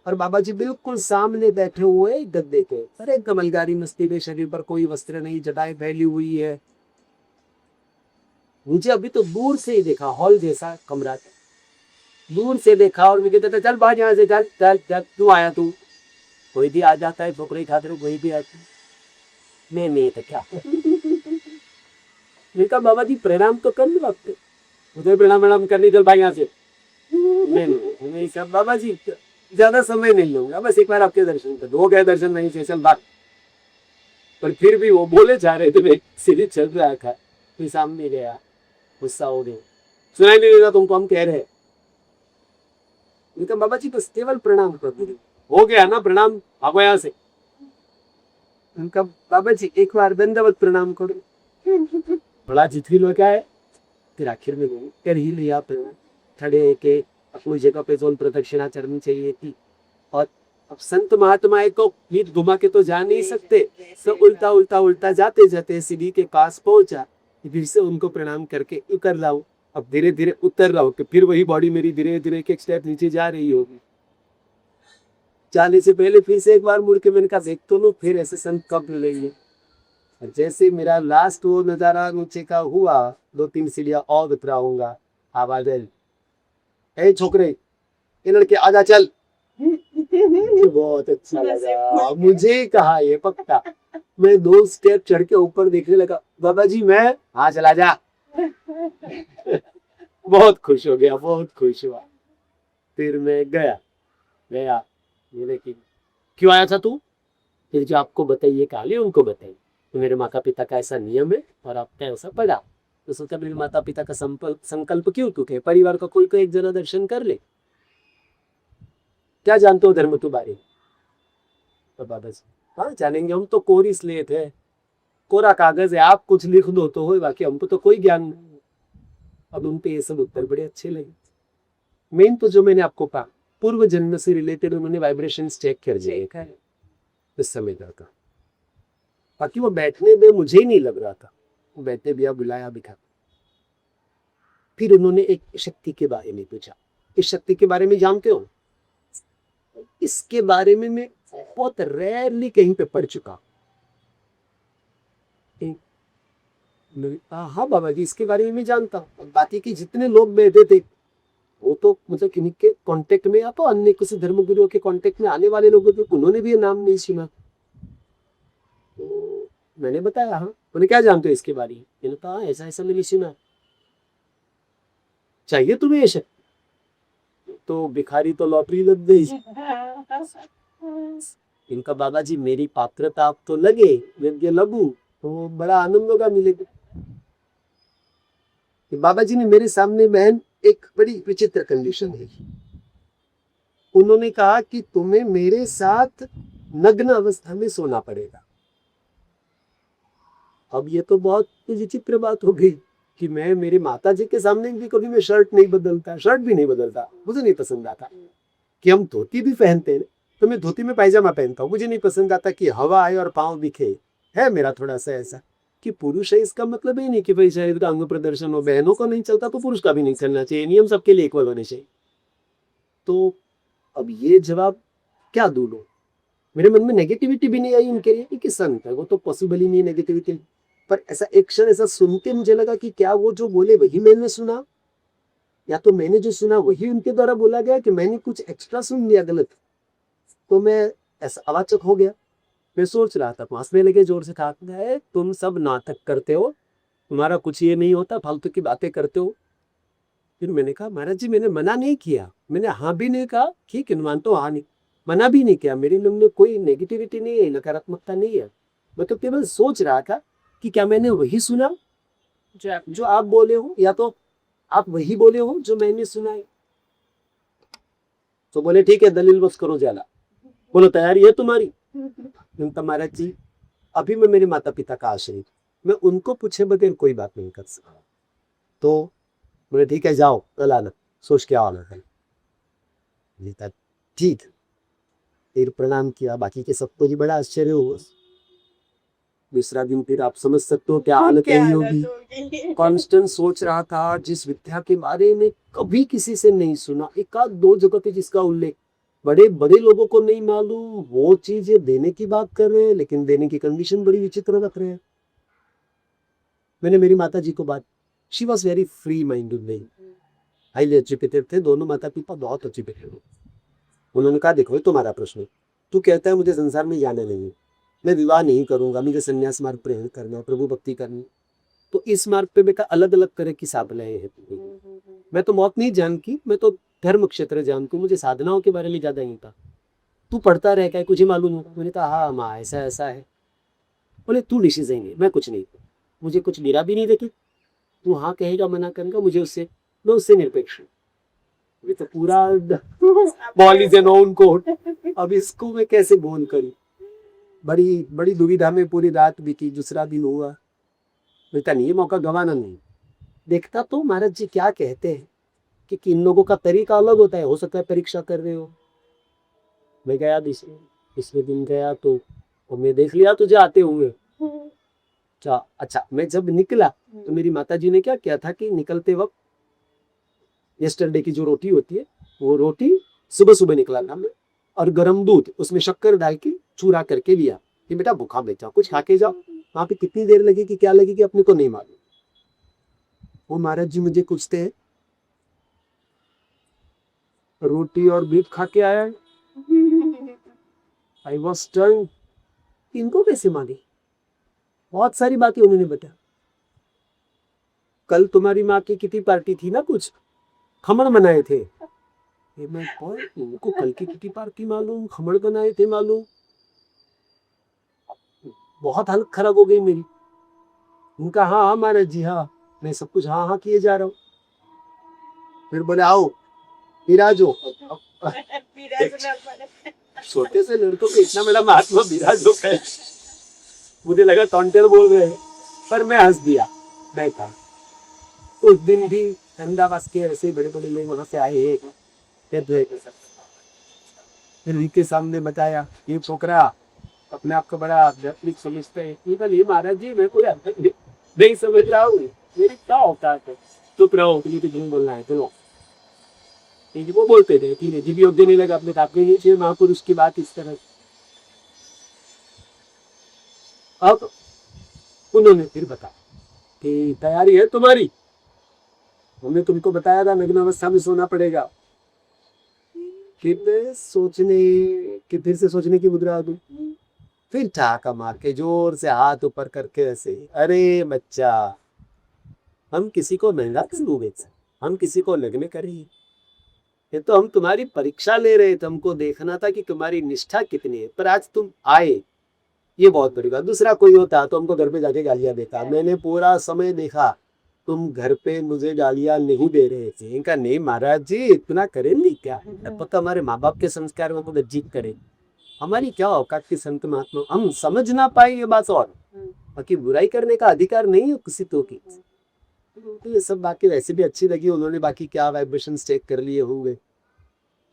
और बाबा जी बिल्कुल सामने बैठे हुए गद्दे पे, अरे कमलगारी मस्ती में, शरीर पर कोई वस्त्र नहीं, जटाएं फैली हुई है। मुझे अभी तो दूर से ही देखा, हॉल जैसा कमरा था, दूर से देखा और मैं कहता था चल बाहर यहाँ से, चल चल चल, तू आया तू, कोई भी आ जाता है ठोकरे खाते रहो, कोई भी आती, मैं तो क्या। मैं कहा बाबा जी प्रणाम तो कर लो, आपके मुझे प्रणाम करनी, चल भाई यहाँ से। मैं कहा बाबा जी ज्यादा समय नहीं लूंगा, बस एक बार आपके दर्शन कर, हो गए दर्शन, नहीं से चल बात। पर फिर भी वो बोले जा रहे थे, मैं सीधे चल रहा था, फिर सामने गया, गुस्सा हो गया, सुनाई नहीं देगा तुमको हम कह रहे। मैं कहा बाबा जी बस केवल प्रणाम कर दो, हो गया ना प्रणाम, भागो यहाँ से। उनका बाबा जी एक बार दंडवत प्रणाम करो, बड़ा जिथरी लोग क्या है। फिर आखिर में कर ही लिया, खड़े के अपनी जगह पे जोन प्रदक्षिणा चढ़नी चाहिए थी। और अब संत महात्माएं को पीठ घुमा के तो जा नहीं सकते, सब उल्टा उल्टा उल्टा जाते जाते सीढ़ी के पास पहुंचा। फिर से उनको प्रणाम करके उतर रहा हूँ। अब धीरे धीरे उतर रहा हूँ कि फिर वही बॉडी मेरी धीरे धीरे एक स्टेप नीचे जा रही होगी। जाने से पहले फिर से एक बार मुड़ के मैंने कहा देख तो लो फिर ऐसे संत कब मिलेंगे। और जैसे मेरा लास्ट वो नज़ारा नीचे का हुआ, 2-3 सीढ़ियाँ और उतराऊंगा, आवाज आई, ए छोकरे, ये लड़के आजा चल। बहुत अच्छा लगा मुझे, कहा ये पक्का। मैं 2 स्टेप चढ़ के ऊपर देखने लगा, बाबा जी मैं, हाँ चला जा। बहुत खुश हो गया, बहुत खुश हुआ। फिर मैं गया, ये देखिए, क्यों आया था तू? फिर जो आपको बताइए काले उनको बताइए। तो मेरे माता पिता का ऐसा नियम है और आपका ऐसा पड़ा। तो सोचा मेरे माता पिता का संकल्प क्यों टूटे, परिवार का कोई एक जना दर्शन कर ले। क्या जानते हो धर्म के बारे में? तो बाबा जी, हाँ जानेंगे, हम तो कोरी स्लेट है, कोरा कागज है, आप कुछ लिख दो तो हो, बाकी हमको तो कोई ज्ञान नहीं। अब उनपे ये सब उत्तर बड़े अच्छे लगे। मेन तो जो मैंने आपको कहा, पूर्व जन्म से रिलेटेड उन्होंने वाइब्रेशन चेक कर दिए इस समय का। बाकी वो बैठने में मुझे ही नहीं लग रहा था, वो बैठे भी बुलाया भी था। फिर उन्होंने एक शक्ति के बारे में पूछा, इस शक्ति के बारे में जानते हो? इसके बारे में मैं बहुत रेयरली कहीं पे पढ़ चुका। हाँ बाबा जी इसके बारे में मैं जानता हूँ। बाकी के जितने लोग बैठे थे वो तो मतलब किन्हीं के कांटेक्ट में या तो अन्य किसी धर्मगुरुओं के कांटेक्ट में आने वाले लोगों थे, उन्होंने भी ये नाम नहीं सुना। तो मैंने बताया हाँ, उन्हें क्या जानते हो इसके बारे में? मैंने कहा ऐसा ऐसा मैंने सुना। चाहिए तुम्हें ये शक्ति? तो भिखारी तो लॉटरी लग गई। इनका बाबा जी मेरी पात्रता आप तो लगे, यज्ञ लगू तो बड़ा आनंद होगा मिलेगा। बाबा जी ने मेरे सामने बहन एक बड़ी विचित्र कंडीशन है। उन्होंने कहा कि तुम्हें मेरे साथ नग्न अवस्था में सोना पड़ेगा। अब ये तो बहुत विचित्र बात हो गई कि मैं मेरी माता जी के सामने भी कभी मैं शर्ट भी नहीं बदलता, मुझे नहीं पसंद आता। कि हम धोती भी पहनते हैं तो मैं धोती में पायजामा पहनता हूँ, मुझे नहीं पसंद आता कि हवा आए और पाँव दिखे। है मेरा थोड़ा सा ऐसा कि पुरुष है, इसका मतलब ही नहीं कि भाई शरीर का अंग प्रदर्शन हो। बहनों को नहीं चलता तो पुरुष का भी नहीं चलना चाहिए, नियम सबके लिए इक्वल होने चाहिए। तो अब ये जवाब क्या दूं लो? मेरे मन में नेगेटिविटी भी नहीं आई उनके लिए कि संत है, वो तो पॉसिबल ही नहीं नेगेटिविटी। पर ऐसा एक क्षण ऐसा सुन के मुझे लगा कि क्या वो जो बोले वही मैंने सुना, या तो मैंने जो सुना वही उनके द्वारा बोला गया, कि मैंने कुछ एक्स्ट्रा सुन लिया गलत। तो मैं ऐसा अवाचक हो गया। मैं सोच रहा था, हंसने लगे जोर से, कहा गए तुम सब नाटक करते हो, तुम्हारा कुछ ये नहीं होता, फालतू की बातें करते हो। फिर मैंने कहा महाराज जी मैंने मना नहीं किया, मैंने हाँ भी नहीं कहा, ठीक है मान तो हाँ नहीं, मना भी नहीं किया। मेरे मन में कोई नेगेटिविटी नहीं है, नकारात्मकता नहीं है। मैं तो केवल सोच रहा था कि क्या मैंने वही सुना जो आप बोले हो, या तो आप वही बोले हो जो मैंने सुना है। तो बोले ठीक है दलील बस करो ज्यादा, बोलो तैयारी है तुम्हारी? महाराज जी अभी मैं मेरे माता पिता का आश्रय, मैं उनको पूछे बगैर कोई बात नहीं कर सकता। तो बोले ठीक है जाओ कल आना, सोच के आना है। ठीक, फिर प्रणाम किया। बाकी के सबको जी बड़ा आश्चर्य हुआ। दूसरा दिन फिर आप समझ सकते हो क्या हालत रही होगी। कांस्टेंट सोच रहा था जिस विद्या के बारे में कभी किसी से नहीं सुना, एक आध दो जगह पे जिसका उल्लेख बड़े बड़े लोगों को नहीं मालूम, वो चीज ये देने की बात कर रहे हैं, लेकिन देने की कंडीशन बड़ी विचित्र रख रहे हैं। मैंने मेरी माता जी को बात, she was very free minded, highly educated थे दोनों माता पिता, बहुत एजुकेटेड। उन्होंने कहा देखो तुम्हारा प्रश्न, तू कहता है मुझे संसार में जाना नहीं है, मैं विवाह नहीं करूंगा, मुझे संन्यास मार्ग प्रेम करना, प्रभु भक्ति करनी, तो इस मार्ग पे बेटा अलग अलग तरह की साधनाएं हैं। मैं तो मौत नहीं जानती, मैं तो धर्म क्षेत्र जानती हूँ, मुझे साधनाओं के बारे में ज्यादा नहीं था। तू पढ़ता रह क्या कुछ ही मालूम होगा? मैंने कहा हाँ माँ ऐसा ऐसा है। बोले तू डिसीजन नहीं, मैं कुछ नहीं, मुझे कुछ लीरा भी नहीं देखी, तू हाँ कहेगा मना करेगा, मुझे उससे, मैं उससे निरपेक्ष हूँ। तो पूरा ball is in own court, अब इसको मैं कैसे बोल करूँ? बड़ी बड़ी दुविधा में पूरी रात बीती। दूसरा दिन हुआ, बेटा नहीं ये मौका गंवाना नहीं। देखता तो महाराज जी क्या कहते हैं कि इन लोगों का तरीका अलग होता है, हो सकता है परीक्षा कर रहे हो। मैं गया तीसरे दिन गया तो मैं देख लिया तुझे आते हुए, अच्छा, मैं जब निकला तो मेरी माताजी ने क्या किया था कि निकलते वक्त यस्टरडे की जो रोटी होती है वो रोटी सुबह सुबह निकला था मैं, और गर्म दूध उसमें शक्कर डाल के चूरा करके लिया कि बेटा भूखा मत जाओ, कुछ खा के जाओ। वहां पे कितनी देर लगेगी क्या लगेगी अपने को नहीं मालूम। वो महाराज जी मुझे पूछते हैं रोटी और बीफ खा के आया। आई वॉज स्टर्न, इनको कैसे मानी। बहुत सारी बातें उन्होंने बताया। कल तुम्हारी माँ की किटी पार्टी थी ना, कुछ खमण बनाए थे। ये मैं कौन, इनको कल की किटी पार्टी मालूम, खमण बनाए थे मालूम। बहुत हालत खराब हो गई मेरी। उनका हाँ हाँ महाराज जी हाँ, मैं सब कुछ हाँ हाँ किए जा रहा हूँ। फिर बोले आओ विराजो। छोटे से लड़कों को इतना बड़ा महात्मा विराजो है, मुझे लगा टॉन्टेल बोल रहे हैं, पर मैं हंस दिया। मैं था उस दिन भी अहमदाबाद के ऐसे बड़े बड़े लोग वहां से आए एक, फिर उनके सामने बताया ये छोकरा अपने आप को बड़ा आध्यात्मिक समझते हैं। ये महाराज जी मैं कोई नहीं समझ रहा हूँ, मेरे क्या होता है। चुप रहो, तुझे तो झूठ बोलना है, चलो। वो बोलते थे ठीक है जी, भी योग देने लगा अपने आपके ये महापुरुष की बात इस तरह। अब उन्होंने फिर बताया कि तैयारी है तुम्हारी, हमने तुमको बताया था नग्न अवस्था में सोना पड़ेगा। फिर से सोचने की मुद्रा आ गई। फिर ठाका मार के जोर से हाथ ऊपर करके ऐसे, अरे बच्चा हम किसी को महंगा क्यों बेच, हम किसी को नग्न करें। ये तो हम तुम्हारी परीक्षा ले रहे थे, हमको देखना था कि तुम्हारी निष्ठा कितनी है, पर आज तुम आए, ये बहुत बड़ी बात। दूसरा कोई होता तो हमको घर पे जाके गालियां देता। मैंने पूरा समय देखा तुम घर पे मुझे गालियां नहीं दे रहे थे। इनका नहीं महाराज जी इतना करें नहीं क्या, पता हमारे माँ बाप के संस्कार में तो लज्जित करे, हमारी क्या औकात की संत महात्मा, हम समझ ना पाए ये बात। और बाकी बुराई करने का अधिकार नहीं है किसी तो की। तो ये सब बाकी वैसे भी अच्छी लगी, उन्होंने बाकी क्या वाइब्रेशन चेक कर लिए होंगे।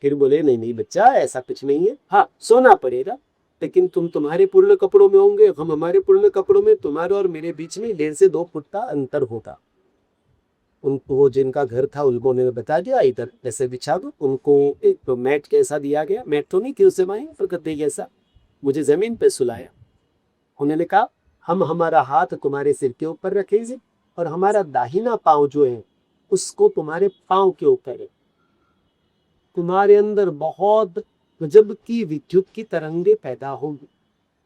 फिर बोले नहीं नहीं बच्चा ऐसा कुछ नहीं है, हाँ सोना पड़ेगा, लेकिन तुम तुम्हारे पूर्ण कपड़ों में होंगे, हम हमारे पूर्ण कपड़ों में, तुम्हारे और मेरे बीच में 1.5 से 2 फुट का अंतर होगा। उनको जिनका घर था उन्होंने बता दिया इधर ऐसे बिछा दो। उनको एक तो मैट कैसा दिया गया, मैट तो नहीं थी उसे माए पर गद्दे जैसा, मुझे जमीन पे सुलाया। उन्होंने कहा हम हमारा हाथ तुम्हारे सिर के ऊपर रखेंगे और हमारा दाहिना पांव जो है उसको तुम्हारे पांव के ऊपर है। तुम्हारे अंदर बहुत गजब की विद्युत की तरंगे पैदा होगी,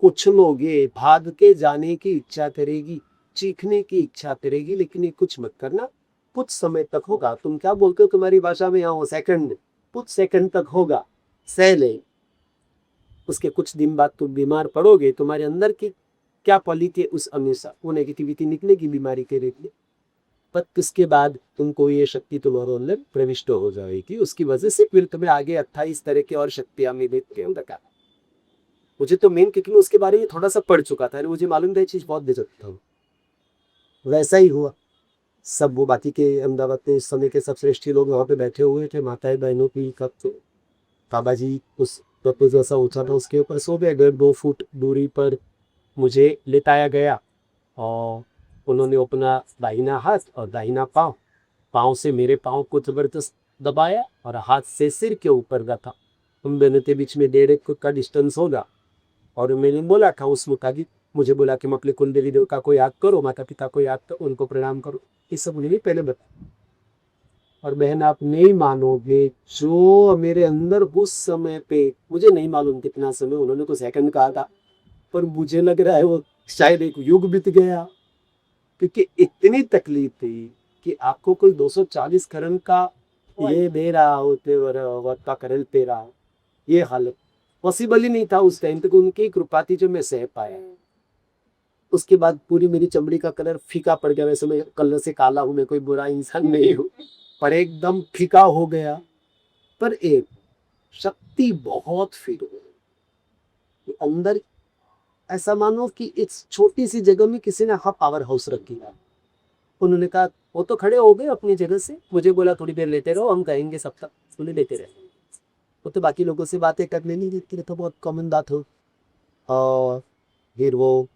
कुछ लोगे भाग के जाने की इच्छा करेगी, चीखने की इच्छा करेगी, लेकिन ये कुछ मत करना, कुछ समय तक होगा। तुम क्या बोलते हो तुम्हारी भाषा में, यहाँ सेकंड, कुछ सेकंड तक होगा, सह ले। उसके कुछ दिन बाद तुम बीमार पड़ोगे, तुम्हारे अंदर की क्या पॉलिटी है उस अनुसार वो नेगेटिविटी निकलेगी बीमारी के लिए, पर उसके बाद तुमको ये शक्ति तुम्हारे अंदर प्रविष्ट हो जाएगी। उसकी वजह से फिर तुम्हें आगे 28 तरह की और शक्तियां मिलेगी अंदर का। मुझे तो मेन क्योंकि उसके बारे में थोड़ा सा पढ़ चुका था, मुझे मालूम था ये चीज बहुत दे सकता हूँ। वैसा ही हुआ। सब वो बाकी के अहमदाबाद में इस समय के सब श्रेष्ठी लोग वहाँ पे बैठे हुए थे, माताएं बहनों की कब तो बाबा जी उस तत्व जैसा ऊंचा था उसके ऊपर सो गए। 1.5-2 फुट दूरी पर मुझे लेटाया गया और उन्होंने अपना दाहिना हाथ और दाहिना पाँव, पाँव से मेरे पाँव को जबरदस्त दबाया और हाथ से सिर के ऊपर रखा। उन दोनों के बीच में 1.5 फुट का डिस्टेंस होगा। और मैंने बोला था उस मुताबिक, मुझे बोला कि अपने कुल देवी देवता को याद करो, माता पिता को याद करो, उनको प्रणाम करो, ये सब उन्होंने पहले बताया। और बहन आप नहीं मानोगे, जो मेरे अंदर उस समय पे, मुझे नहीं मालूम कितना समय, उन्होंने तो सेकंड कहा था, पर मुझे लग रहा है वो शायद एक युग बीत गया, क्योंकि इतनी तकलीफ थी कि आपको कोई 240 करण का ये दे रहा होते वक्त का करल तेरा, ये हालत पॉसिबल ही नहीं था उस टाइम तक। उनकी कृपा थी जो मैं सह पाया। उसके बाद पूरी मेरी चमड़ी का कलर फीका पड़ गया। वैसे मैं कलर से काला हूं, मैं कोई बुरा इंसान नहीं हूं, पर एकदम फीका हो गया। पर एक शक्ति बहुत फील हो गई अंदर, ऐसा मानो कि इस छोटी सी जगह में किसी ने पावर हाउस रखी है। उन्होंने कहा वो तो खड़े हो गए अपनी जगह से, मुझे बोला थोड़ी देर लेते रहो, हम कहेंगे सब तक, बोले लेते रहे। वो तो बाकी लोगों से बातें करने नहीं देती, तो बहुत कॉमन बात हो। और फिर वो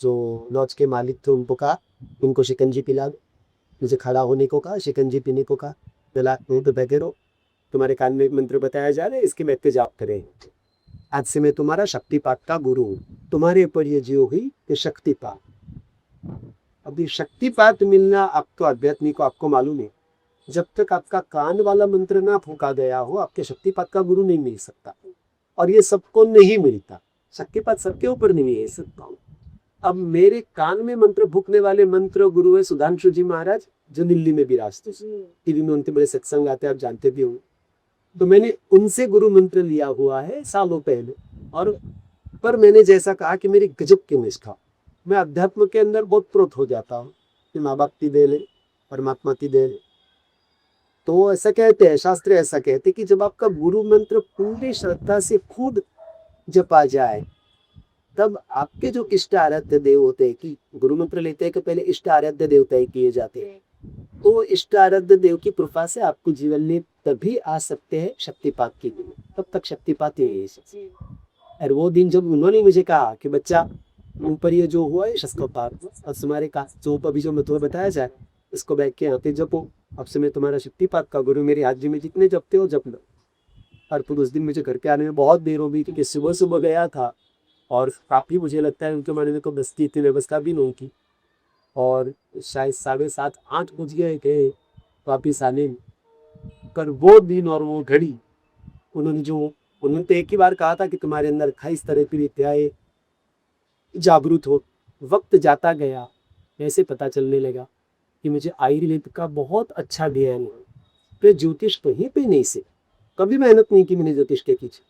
जो लॉज के मालिक थे उनको कहा उनको शिकंजी पिला दो। मुझे खड़ा होने को कहा, शिकंजी पीने को कहा। बोला तो बैठे रहो, तुम्हारे कान में एक मंत्र बताया जा रहा है, इसके मैं जाप करें। आज से मैं तुम्हारा शक्तिपात का गुरु हूँ। तुम्हारे ऊपर ये जो हुई ये शक्तिपात। अभी शक्तिपात मिलना आपको आध्यात्मिक को आपको मालूम है, जब तक आपका कान वाला मंत्र ना फूका गया हो आपके शक्तिपात का गुरु नहीं मिल सकता। और ये सबको नहीं मिलता, शक्तिपात सबके ऊपर नहीं मिल सकता। अब मेरे कान में मंत्र फूकने वाले मंत्र गुरु है सुधांशु जी महाराज, जो दिल्ली में विराजते। टीवी में उनके बड़े सत्संग आते हैं, आप जानते भी होंगे। तो मैंने उनसे गुरु मंत्र लिया हुआ है सालों पहले। और पर मैंने जैसा कहा कि मेरी गजब की निष्ठा, मैं अध्यात्म के अंदर बहुत प्रोत हो जाता हूँ कि माँ बाप की दे ले, परमात्मा की दे ले। तो ऐसा कहते हैं, शास्त्र ऐसा कहते हैं कि जब आपका गुरु मंत्र पूरी श्रद्धा से खुद जपा जाए, तब आपके जो इष्ट आराध्य देव होते हैं, कि गुरु मंत्र लेते हैं कि पहले इष्ट आराध्य देवता ही किए जाते हैं, तो इष्ट आराध्य देव की कृपा से आपको जीवन में तभी आ सकते हैं शक्तिपात के दिन। तब तक शक्तिपात ही है। और वो दिन जब उन्होंने मुझे कहा कि बच्चा ऊपर ये जो हुआ है शस्त्रपात और तुम्हारे का जो अभी जो मैं तुम्हें बताया जाए, इसको बैठ के आते जपो, अब से मैं तुम्हारा शक्तिपात का गुरु, मेरी हाजिरी में जितने जपते हो जप लो। और फिर उस दिन मुझे घर के आने में बहुत देर हो गई, क्योंकि सुबह सुबह गया था और काफ़ी मुझे लगता है उनके माने को बस्ती इतनी व्यवस्था भी नहीं की, और शायद 7:30-8 बज गए वापिस आने में। पर वो दिन और वो घड़ी उन्होंने तो एक ही बार कहा था कि तुम्हारे अंदर 28 तरह की विद्याएं जागृत हो। वक्त जाता गया, ऐसे पता चलने लगा कि मुझे आयुर्वेद का बहुत अच्छा ज्ञान है। तो ज्योतिष कहीं पे नहीं से कभी मेहनत नहीं की मैंने ज्योतिष के पीछे।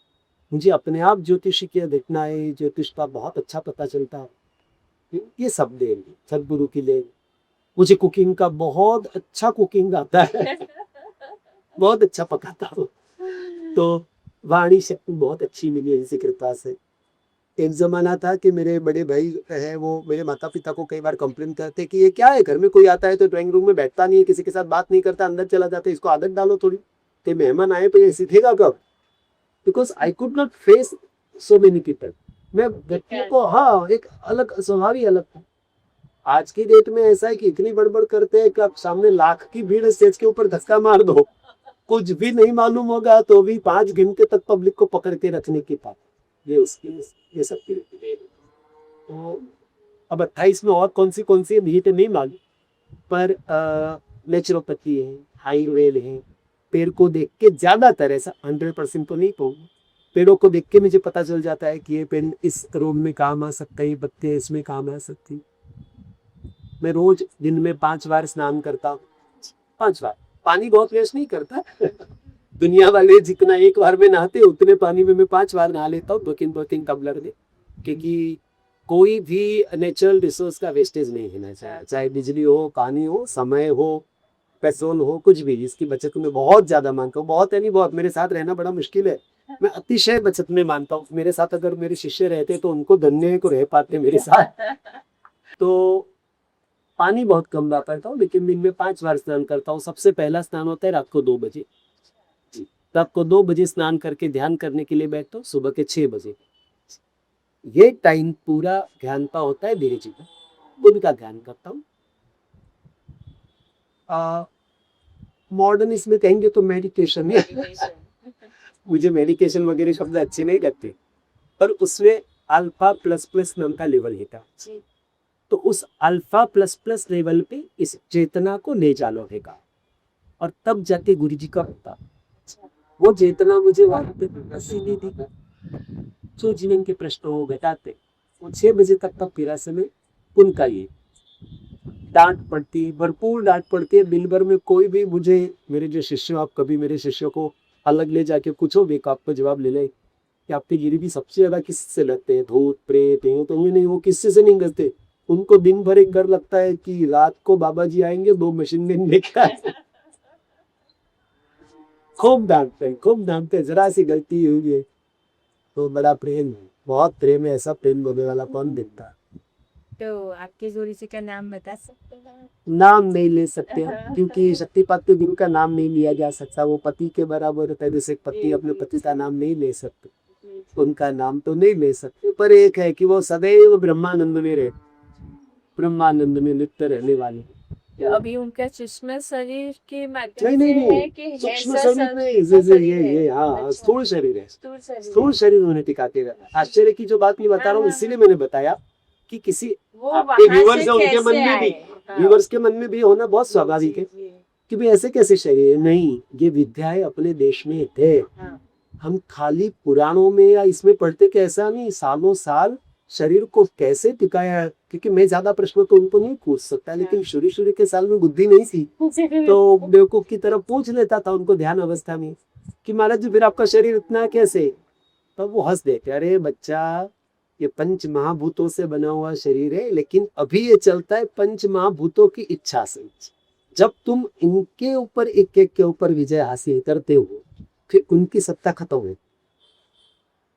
मुझे अपने आप ज्योतिष की देखना है, ज्योतिष का बहुत अच्छा पता चलता है। ये सब देन सदगुरु की देन। मुझे कुकिंग का बहुत अच्छा कुकिंग आता है बहुत अच्छा पकाता हूँ। तो वाणी शक्ति बहुत अच्छी मिली है इसी कृपा से। एक जमाना था कि मेरे बड़े भाई है, वो मेरे माता पिता को कई बार कंप्लेन करते कि ये क्या है, घर में कोई आता है तो ड्राइंग रूम में बैठता नहीं है, किसी के साथ बात नहीं करता, अंदर चला जाता है, इसको आदत डालो थोड़ी, कि मेहमान आए तो ये सीखेगा कब। Because I could not face so many people. मैं व्यक्ति को हाँ एक अलग स्वभाव ही अलग था। आज की डेट में ऐसा है कि इतनी बड़बड़ करते हैं कि आप सामने लाख की भीड़ स्टेज के ऊपर धक्का मार दो, कुछ भी नहीं मालूम होगा तो भी 5 घंटे तक पब्लिक को पकड़ के रखने की बात, ये सब की तो अब 28 में और कौन सी भीट नहीं मालूम, पर नेचुरोपैथी है, आयुर्वेद है। पेड़ को देख के ज्यादातर, ऐसा 100% तो नहीं कहूँगा, पेड़ों को देख के मुझे पता चल जाता है कि ये पेड़ इस रोग में काम आ सकता है, ये पत्ते इसमें काम आ सकती। मैं रोज दिन में 5 बार स्नान करता हूँ, 5 बार। पानी बहुत वेस्ट नहीं करता दुनिया वाले जितना एक बार में नहाते उतने पानी में मैं 5 बार नहा लेता हूँ, 2-3 टम्बलर में। क्योंकि कोई भी नेचुरल रिसोर्स का वेस्टेज नहीं होना चाहिए, चाहे बिजली हो, पानी हो, समय हो, पेट्रोल हो, कुछ भी। इसकी बचत में बहुत ज्यादा मानता हूँ। बहुत है नहीं बहुत, मेरे साथ रहना बड़ा मुश्किल है, मैं अतिशय बचत में मानता हूँ। मेरे साथ अगर मेरे शिष्य रहते तो उनको धन्य को रह पाते मेरे साथ। तो पानी बहुत कम वापरता हूँ, लेकिन दिन में 5 बार स्नान करता हूँ। सबसे पहला स्नान होता है रात को 2 बजे। रात को 2 बजे स्नान करके ध्यान करने के लिए बैठता हूँ, सुबह के 6 बजे। ये टाइम पूरा ध्यान का होता है धीरे जी का, उनका ध्यान करता हूँ। मॉडर्न इसमें कहेंगे तो मेडिटेशन है मुझे मेडिकेशन वगैरह शब्द अच्छे नहीं लगते, पर उसमें अल्फा प्लस प्लस नाम का लेवल है था। तो उस अल्फा प्लस प्लस लेवल पे इस चेतना को ले जाना होगा, और तब जाके गुरु जी का पता। वो चेतना मुझे वहां पे नहीं दिखा, जो जीवन के प्रश्न हो घटाते वो 6 बजे तक का फिरा समय उनका ये डांट पड़ती, भरपूर डांट पड़ती है। दिन भर में कोई भी मुझे, मेरे जो शिष्य, आप कभी मेरे शिष्यों को अलग ले जाके पूछो भी, आपको जवाब ले ले कि आपके गिरी भी सबसे ज्यादा किससे लगते हैं, भूत प्रेत हैं, तो नहीं, वो किससे से नहीं करते। उनको दिन भर एक डर लगता है कि रात को बाबा जी आएंगे 2 मशीन गन लेकर खूब डांटते हैं, जरा सी गलती हुई है तो बड़ा प्रेम है, बहुत प्रेम है। ऐसा प्रेम होने वाला कौन देखता है। तो आपके जोड़ी से का नाम बता सकते हैं? नाम नहीं ले सकते हम, क्योंकि शक्तिपात के गुरु का नाम नहीं लिया जा सकता। वो पति के बराबर होता है, जैसे पति अपने पति का नाम नहीं ले सकते, उनका नाम तो नहीं ले सकते। पर एक है कि वो सदैव ब्रह्मानंद में रहे, ब्रह्मानंद में नित्य रहने वाले। तो अभी उनका सूक्ष्म शरीर के माध्यम नहीं से नहीं है नहीं, कि है सूक्ष्म स- शरीर स- नहीं, सूक्ष्म शरीर ये है। हाँ अच्छा, स्थूल शरीर है। स्थूल शरीर स्थूल है। शरीर उन्हें टिकाते रहे। आश्चर्य की जो बात मैं बता रहा हूँ, हाँ, इसीलिए मैंने बताया कि किसी वो आपके वहां व्यूअर्स से है उनके मन कैसे में भी, आए? हाँ, व्यूअर्स के मन में भी होना बहुत जी, स्वाभाविक है जी, कि भाई ऐसे कैसे शरीर है। नहीं, ये विद्याएं अपने देश में थे। हाँ, हम खाली पुराणों में या इसमें पढ़ते कि ऐसा नहीं, सालों साल शरीर को कैसे टिकाया है। क्योंकि मैं ज्यादा प्रश्न तो उनको नहीं पूछ सकता, लेकिन शुरू शुरू के साल में बुद्धि नहीं थी तो बेवकूफ की तरफ पूछ लेता था उनको ध्यान अवस्था में कि महाराज जी फिर आपका शरीर इतना कैसे। तब वो हंस देते, अरे बच्चा ये पंच महाभूतों से बना हुआ शरीर है, लेकिन अभी ये चलता है पंच महाभूतों की इच्छा से। जब तुम इनके ऊपर एक एक के ऊपर विजय हासिल करते हो, फिर उनकी सत्ता खत्म है।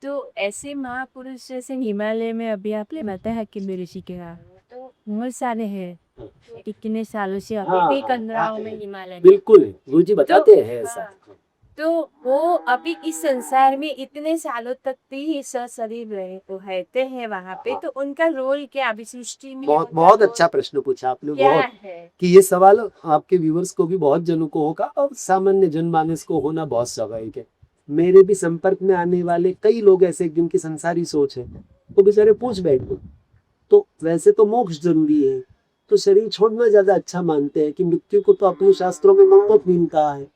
तो ऐसे महापुरुष जैसे हिमालय में अभी आपने बताया कि ऋषि के यहाँ तो बहुत सारे हैं। इतने सालों से अभी भी कन्नौज में हिमालय में। बिल्कुल गुरुजी बताते हैं ऐसा। हाँ, तो वो अभी इस संसार में इतने सालों तक भी सशरीर रहते हैं वहाँ पे, तो उनका रोल क्या अभी सृष्टि में? बहुत उनका बहुत रोल अच्छा प्रश्न पूछा आपने। क्या बहुत है? कि ये सवाल आपके व्यूवर्स को भी बहुत जनों को होगा और सामान्य जनमानस को होना बहुत स्वाभाविक है। मेरे भी संपर्क में आने वाले कई लोग ऐसे जिनकी संसारी सोच है, वो बेचारे पूछ बैठे तो वैसे तो मोक्ष जरूरी है, तो शरीर छोड़ना ज्यादा अच्छा मानते हैं कि मृत्यु को तो अपने शास्त्रों में महत्वहीन कहा है,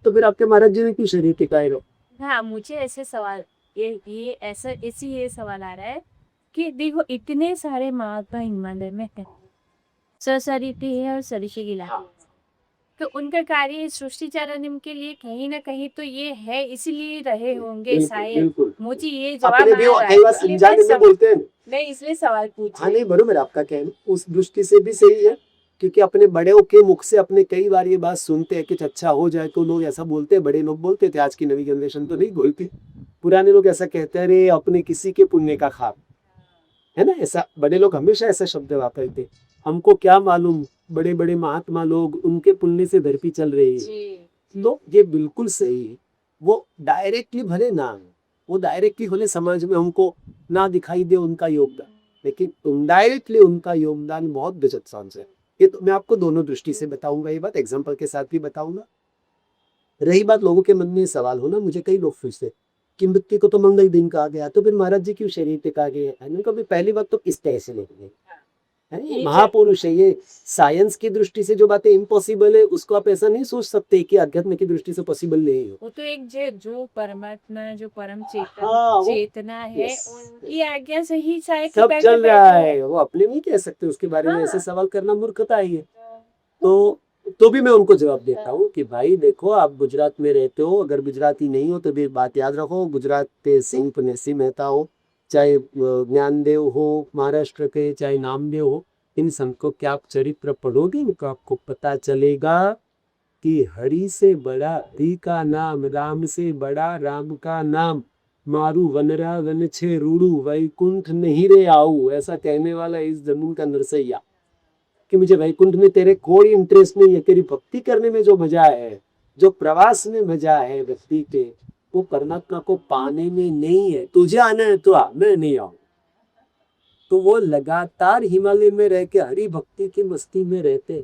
तो फिर आपके महाराज जी ने क्यों शरीर टिकाए रहो। हाँ, मुझे ऐसे सवाल ये ऐसा इसी ये सवाल आ रहा है कि देखो इतने सारे महात्मा हिमालय में है, सशरीरी है और सरिषी गिला, तो उनका कार्य इस सृष्टि चारण के लिए कहीं ना कहीं तो ये है, इसीलिए रहे होंगे शायद। बिल्कुल मुझे ये जवाब अपने भी आ रहा है, कई बार इसलिए समझाने में बोलते हैं। मैं इसलिए सवाल पूछ हाँ रही नहीं बरोबर आपका कहना उस दृष्टि से भी सही है, क्योंकि अपने बड़ों के मुख से अपने कई बार ये बात सुनते हैं कि अच्छा हो जाए, तो लोग ऐसा बोलते हैं, बड़े लोग बोलते थे। आज की नवी जनरेशन तो नहीं बोलती, पुराने लोग ऐसा कहते हैं, अरे अपने किसी के पुण्य का खाब, है ना। ऐसा बड़े लोग हमेशा ऐसा शब्द वापरते। हमको क्या मालूम, बड़े बड़े महात्मा लोग उनके पुण्य से धरती चल रही है। जी। तो ये बिल्कुल सही है। वो डायरेक्टली भले ना, वो डायरेक्टली भले समाज में हमको ना दिखाई दे उनका योगदान, लेकिन इनडायरेक्टली उनका योगदान बहुत बेजत सांस है। ये तो मैं आपको दोनों दृष्टि से बताऊंगा, ये बात एग्जाम्पल के साथ भी बताऊंगा। रही बात लोगों के मन में सवाल होना, मुझे कई लोग पूछते कि मृत्यु को तो मंगल दिन कहा गया, तो फिर महाराज जी क्यों शरीर टिका गए। कभी पहली बात तो इस तरह से लेंगे, महापुरुष है ये। साइंस की दृष्टि से जो बातें इम्पॉसिबल है उसको आप ऐसा नहीं सोच सकते कि अध्यात्म की दृष्टि से पॉसिबल नहीं हो। वो तो एक जो परमात्मा जो परम चेतना है, yes, उनकी आज्ञा से ही शायद सब बैठे चल रहा बैठे है। वो अपने नहीं कह सकते उसके बारे में, हाँ। ऐसे सवाल करना मूर्खता ही है। तो भी मैं उनको जवाब देता हूँ कि भाई देखो, आप गुजरात में रहते हो, अगर गुजराती नहीं हो तो भी बात याद रखो, गुजरात के सिंह नरसिंह मेहता हो, चाहे ज्ञानदेव हो महाराष्ट्र के, चाहे नामदेव हो, इन संतों के आप चरित्र पढ़ोगे इनको आपको पता चलेगा कि हरि से बड़ा हरि का नाम, राम से बड़ा राम का नाम, मारू वनरा वन छे रूड़ू वैकुंठ नहीं रे आऊ। ऐसा कहने वाला इस जमीन का नरसैया कि मुझे वैकुंठ में तेरे कोई इंटरेस्ट नहीं है, तेरी भक्ति करने में जो मजा है, जो प्रवास में मजा है व्यक्ति के, वो परमात्मा को पाने में नहीं है। तुझे आना है तो आ, मैं नहीं आऊं। तो वो लगातार हिमालय में रह के हरि भक्ति की मस्ती में रहते।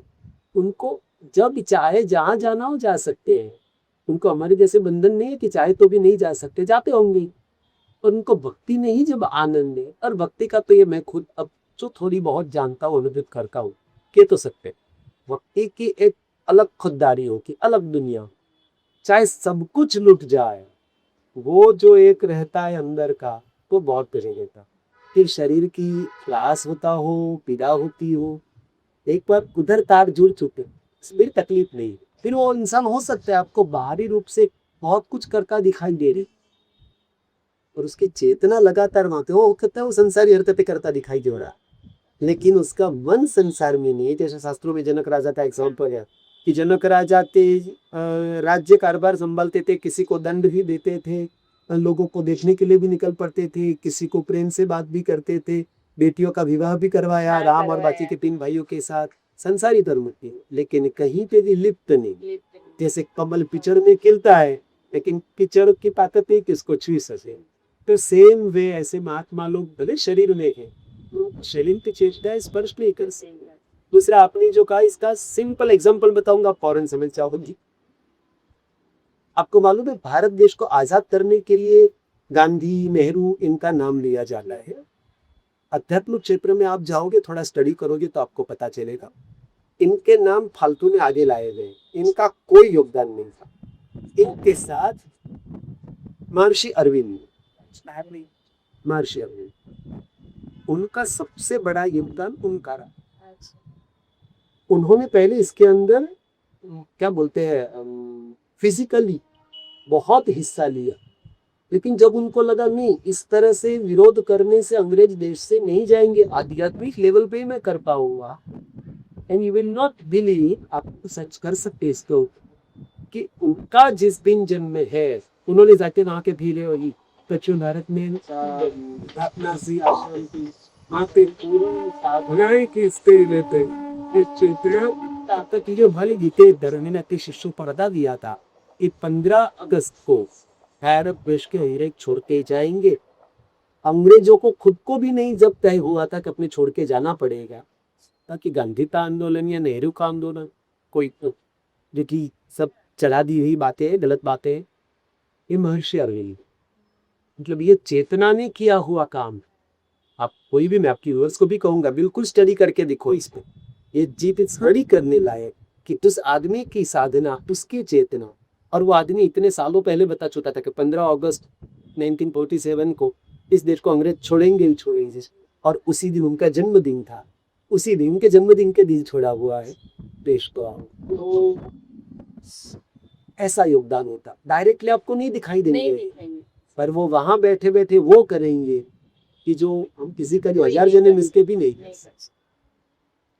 उनको जब चाहे जहां जाना हो जा सकते हैं। उनको हमारे जैसे बंधन नहीं है कि चाहे तो भी नहीं जा सकते, जाते होंगे। और उनको भक्ति में ही जब आनंद है, और भक्ति का तो ये मैं खुद अब जो थोड़ी बहुत जानता हूँ, अनुभव करता हूँ, कह तो सकते भक्ति की एक अलग खुददारी हो कि अलग दुनिया, चाहे सब कुछ लुट जाए, वो जो एक रहता है अंदर का, वो बहुत कुछ रहता। फिर शरीर की त्रास होता हो, पीड़ा होती हो, एक बार उधर तार जुड़ चुके, फिर तकलीफ नहीं। फिर वो इंसान हो सकता है आपको बाहरी रूप से बहुत कुछ करता दिखाई दे रही, और उसकी चेतना लगातार वहां वो कहता है वो संसारी हरकतें करता दिखाई दे रहा, लेकिन उसका मन संसार में नहीं है। जैसे शास्त्रों में जनक राजा का एग्जाम्पल है कि जनक राजा थे, राज्य कारोबार संभालते थे, किसी को दंड भी देते थे, लोगों को देखने के लिए भी निकल पड़ते थे, किसी को प्रेम से बात भी करते थे, बेटियों का विवाह भी करवाया राम और बाकी के 3 भाइयों के साथ, संसारी धर्म के, लेकिन कहीं पे भी लिप्त नहीं। जैसे कमल पिचड़ में खिलता है, लेकिन पिचड़ की ताकत है किसको छू सके। तो सेम वे ऐसे महात्मा लोग भले शरीर में है, शैलिंग चेष्टा है, स्पर्श नहीं कर सकते। दूसरा आपने जो कहा, इसका सिंपल एग्जांपल बताऊंगा, आप फौरन समझ जाओगी। आपको मालूम है भारत देश को आजाद करने के लिए गांधी, नेहरू, इनका नाम लिया जाता है। अध्यात्म क्षेत्र में आप जाओगे, थोड़ा स्टडी करोगे तो आपको पता चलेगा इनके नाम फालतू में आगे लाए गए, इनका कोई योगदान नहीं था। इनके साथ महर्षि अरविंद, महर्षि अरविंद, उनका सबसे बड़ा योगदान उनका रहा। उन्होंने पहले इसके अंदर क्या बोलते हैं फिजिकली बहुत हिस्सा लिया, लेकिन जब उनको लगा नहीं, इस तरह से विरोध करने से अंग्रेज देश से नहीं जाएंगे, आध्यात्मिक लेवल पे मैं कर पाऊंगा। And you will not believe, आप सर्च कर सकते इसको, कि उनका जिस दिन जन्म है, उन्होंने जाके वहां के भीले होगी दक्षिण भारत में अपना सी आश्रम की वहां पे पूरी साधनाएं की स्थिति रहते तक जो भले गीते धरने ने अपने शिष्यों पर अदा दिया था। ये 15 अगस्त को भारत देश के हर एक छोड़ के जाएंगे। अंग्रेजों को खुद को भी नहीं जब तय हुआ था कि अपने छोड़ के जाना पड़ेगा, ताकि गांधी का आंदोलन या नेहरू का आंदोलन, कोई जो कि सब चला दी हुई बातें, गलत बातें, ये महर्षि अरविंद, मतलब ये चेतना ने किया हुआ काम। आप कोई भी, मैं आपकी व्यूअर्स को भी कहूंगा, बिल्कुल स्टडी करके देखो इस पे, ये जीत स्टडी करने लायक कि उस आदमी की साधना, उसकी चेतना। और वो आदमी इतने सालों पहले बता चुका था कि 15 अगस्त 1947 को इस देश को अंग्रेज छोड़ेंगे ही छोड़ेंगे, और उसी दिन उनका जन्मदिन था, उसी दिन उनके जन्मदिन के दिन छोड़ा हुआ है देश को। तो ऐसा योगदान होता, डायरेक्टली आपको नहीं दिखाई देंगे, पर वो वहां बैठे बैठे वो करेंगे कि जो हम किसी का जो 1000 जने मिलके भी नहीं कर सकते।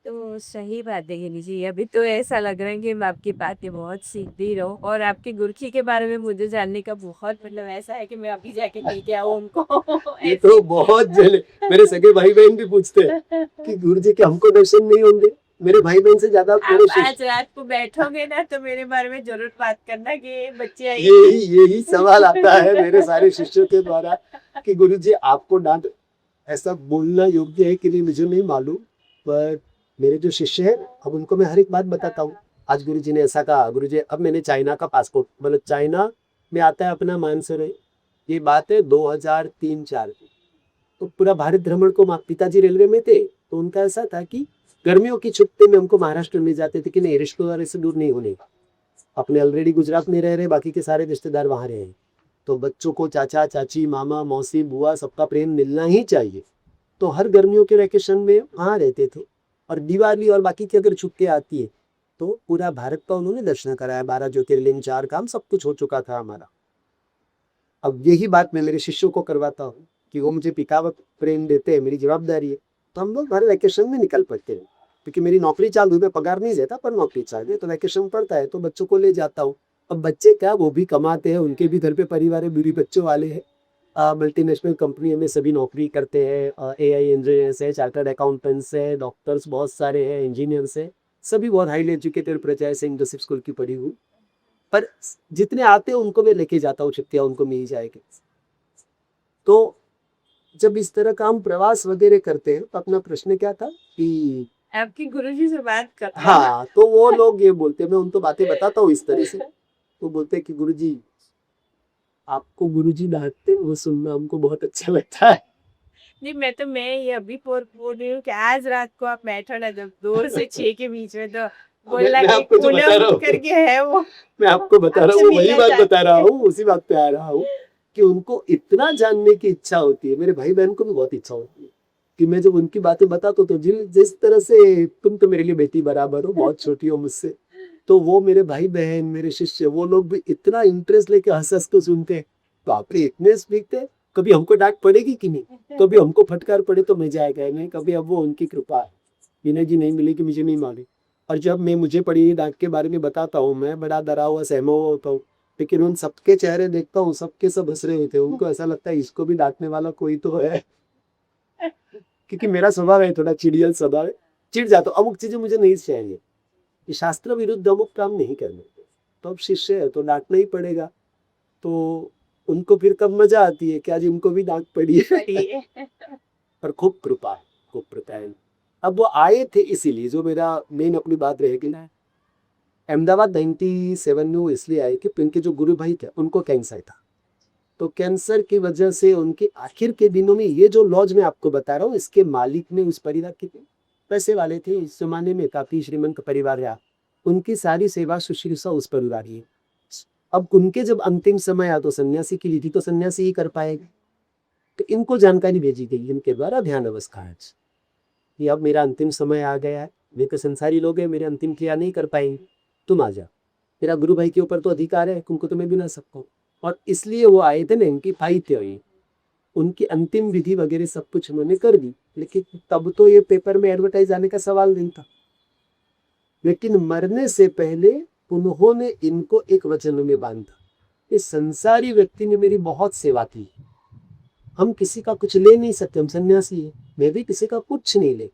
तो सही बात है गिनी जी। अभी तो ऐसा लग रहा है कि मैं आपकी बातें बहुत सीखती रहूं, और आपके गुरुजी के बारे में मुझे जानने का बहुत मतलब ऐसा है कि मैं अभी जाके कह के आऊँ उनको। ये तो बहुत जने, मेरे सगे भाई बहन भी पूछते हैं कि गुरुजी के हमको दर्शन नहीं होंगे। मेरे भाई बहन से ज्यादा मेरे आप शिष्य, आज रात को बैठोगे ना तो मेरे बारे में जरूर बात करना कि बच्चे आई। यही सवाल आता है मेरे सारे शिष्यों के द्वारा कि गुरुजी आपको डांट, ऐसा बोलना योग्य है कि नहीं मुझे नहीं मालूम, पर मेरे जो शिष्य हैं, अब उनको मैं हर एक बात बताता हूँ। आज गुरुजी ने ऐसा कहा, गुरुजी अब मैंने चाइना का पासपोर्ट, मतलब चाइना में आता है अपना मानसरोवर, ये बात है 2003-4 की। तो पूरा भारत भ्रमण को पिताजी रेलवे में थे, तो उनका ऐसा था कि गर्मियों की छुट्टी में हमको महाराष्ट्र में जाते थे कि नहीं, रिश्तेदार से दूर नहीं होने का, अपने ऑलरेडी गुजरात में रह रहे, बाकी के सारे रिश्तेदार वहां रहे, तो बच्चों को चाचा चाची, मामा मौसी, बुआ, सबका प्रेम मिलना ही चाहिए। तो हर गर्मियों के वैकेशन में वहाँ रहते थे, और दिवाली और बाकी की अगर छुट्टियाँ आती है तो पूरा भारत का उन्होंने दर्शन कराया, 12 ज्योतिर्लिंग, 4 काम, सब कुछ हो चुका था हमारा। अब यही बात मैं मेरे शिष्यों को करवाता हूँ कि वो मुझे पितावत प्रेम देते हैं, मेरी जवाबदारी है, तो हम लोग हर वैकेशन में निकल पड़ते हैं, क्योंकि मेरी नौकरी चालू है, पगार नहीं देता पर नौकरी चालू है, तो वैकेशन पड़ता है तो बच्चों को ले जाता हूँ। अब बच्चे क्या, वो भी कमाते हैं, उनके भी घर पे परिवार है, बुरी बच्चों वाले हैं, मल्टीनेशनल कंपनी में सभी नौकरी करते हैं, AI इंजीनियर्स है, चार्टर्ड अकाउंटेंट्स है, डॉक्टर्स बहुत सारे हैं, इंजीनियर्स है, सभी बहुत हाईली एजुकेटेड प्रजा है, सेंट जोसेफ स्कूल की पढ़ी हुई। पर जितने आते हैं उनको मैं लेके जाता हूँ, छुट्टियाँ उनको मिल जाएगी। तो जब इस तरह का हम प्रवास वगैरह करते हैं, तो अपना प्रश्न क्या था कि आपके गुरुजी से बात करना। हाँ, तो वो लोग ये बोलते हैं, मैं उनको बातें बताता हूँ इस तरह से, वो बोलते हैं कि गुरुजी, आपको गुरुजी डांटते हैं, वो सुनना हमको बहुत अच्छा लगता है। नहीं, मैं ये अभी बोल रही हूँ कि आज रात को आप बैठो ना, जब 2 से 6 के बीच में, तो बोलना मैं कि आपको जो बता रहा पुनः हूँ, करके है वो। मैं आपको बता रहा आपसे हूँ, वही मिलना बात बता चाहते रहा हैं। हूँ, उसी बात पे आ रहा हूँ कि उनको इतना जानने की इच्छा होती है, मेरे भाई बहन को भी बहुत इच्छा होती है कि मैं जब उनकी बातें बताता हूँ, तो जिस तरह से तुम तो मेरे लिए बेटी बराबर हो, बहुत छोटी हो मुझसे, तो वो मेरे भाई बहन, मेरे शिष्य, वो लोग भी इतना इंटरेस्ट लेके हंस हंस को सुनते हैं। बाप रे, इतने स्पीक थे, कभी हमको डांट पड़ेगी कि नहीं, कभी हमको फटकार पड़े तो मजा आएगा नहीं, कभी अब वो उनकी कृपा है, विनय जी नहीं मिलेगी मुझे नहीं मालूम। और जब मैं मुझे पड़ी डांट के बारे में बताता हूँ, मैं बड़ा डरा हुआ सहमा हुआ होता हूँ, लेकिन उन सबके चेहरे देखता हूँ, सबके सब हंस रहे होते हैं, उनको ऐसा लगता है इसको भी डांटने वाला कोई तो है। क्योंकि मेरा स्वभाव है थोड़ा चिड़ियल स्वभाव है, चिढ़ जाता हूँ, अमुक चीजें मुझे नहीं चाहिए, ये शास्त्र विरुद्ध अमुक काम नहीं करने, तो अब शिष्य है तो डांटना ही पड़ेगा। तो उनको फिर कब मजा आती है कि आज उनको भी डांट पड़ी है। पर खूब कृपा है, आपको पता है। अब वो आए थे इसीलिए, जो मेरा मेन अपनी बात रहेगी ना, अहमदाबाद 97 में वो इसलिए आए कि उनके जो गुरु भाई थे उनको कैंसर था। तो कैंसर की वजह से उनके आखिर के दिनों में ये जो लॉज मैं आपको बता रहा हूँ, इसके मालिक में उस परिवार के पैसे वाले थे, इस जमाने में काफी श्रीमंत परिवार रहा, उनकी सारी सेवा शुश्रूषा उस परिवार की। अब उनके जब अंतिम समय आया तो सन्यासी की लीधी तो सन्यासी ही कर पाएगा। तो इनको जानकारी भेजी गई इनके द्वारा ध्यान अवस्था आज कि अब मेरा अंतिम समय आ गया है, वे तो संसारी लोग हैं, मेरे अंतिम क्रिया नहीं कर पाएंगे, तुम आ जाओ, मेरा गुरु भाई के ऊपर तो अधिकार है, तुमको तो मैं भी ना सकता हूँ। और इसलिए वो आए थे ना, इनकी भाई थे ये, उनकी अंतिम विधि वगैरह सब कुछ उन्होंने कर दी। लेकिन तब तो ये पेपर में एडवर्टाइज आने का सवाल नहीं था। लेकिन मरने से पहले उन्होंने इनको एक वचन में बांधा, इस संसारी व्यक्ति ने मेरी बहुत सेवा की, हम किसी का कुछ ले नहीं सकते, हम सन्यासी हैं, मैं भी किसी का कुछ नहीं ले,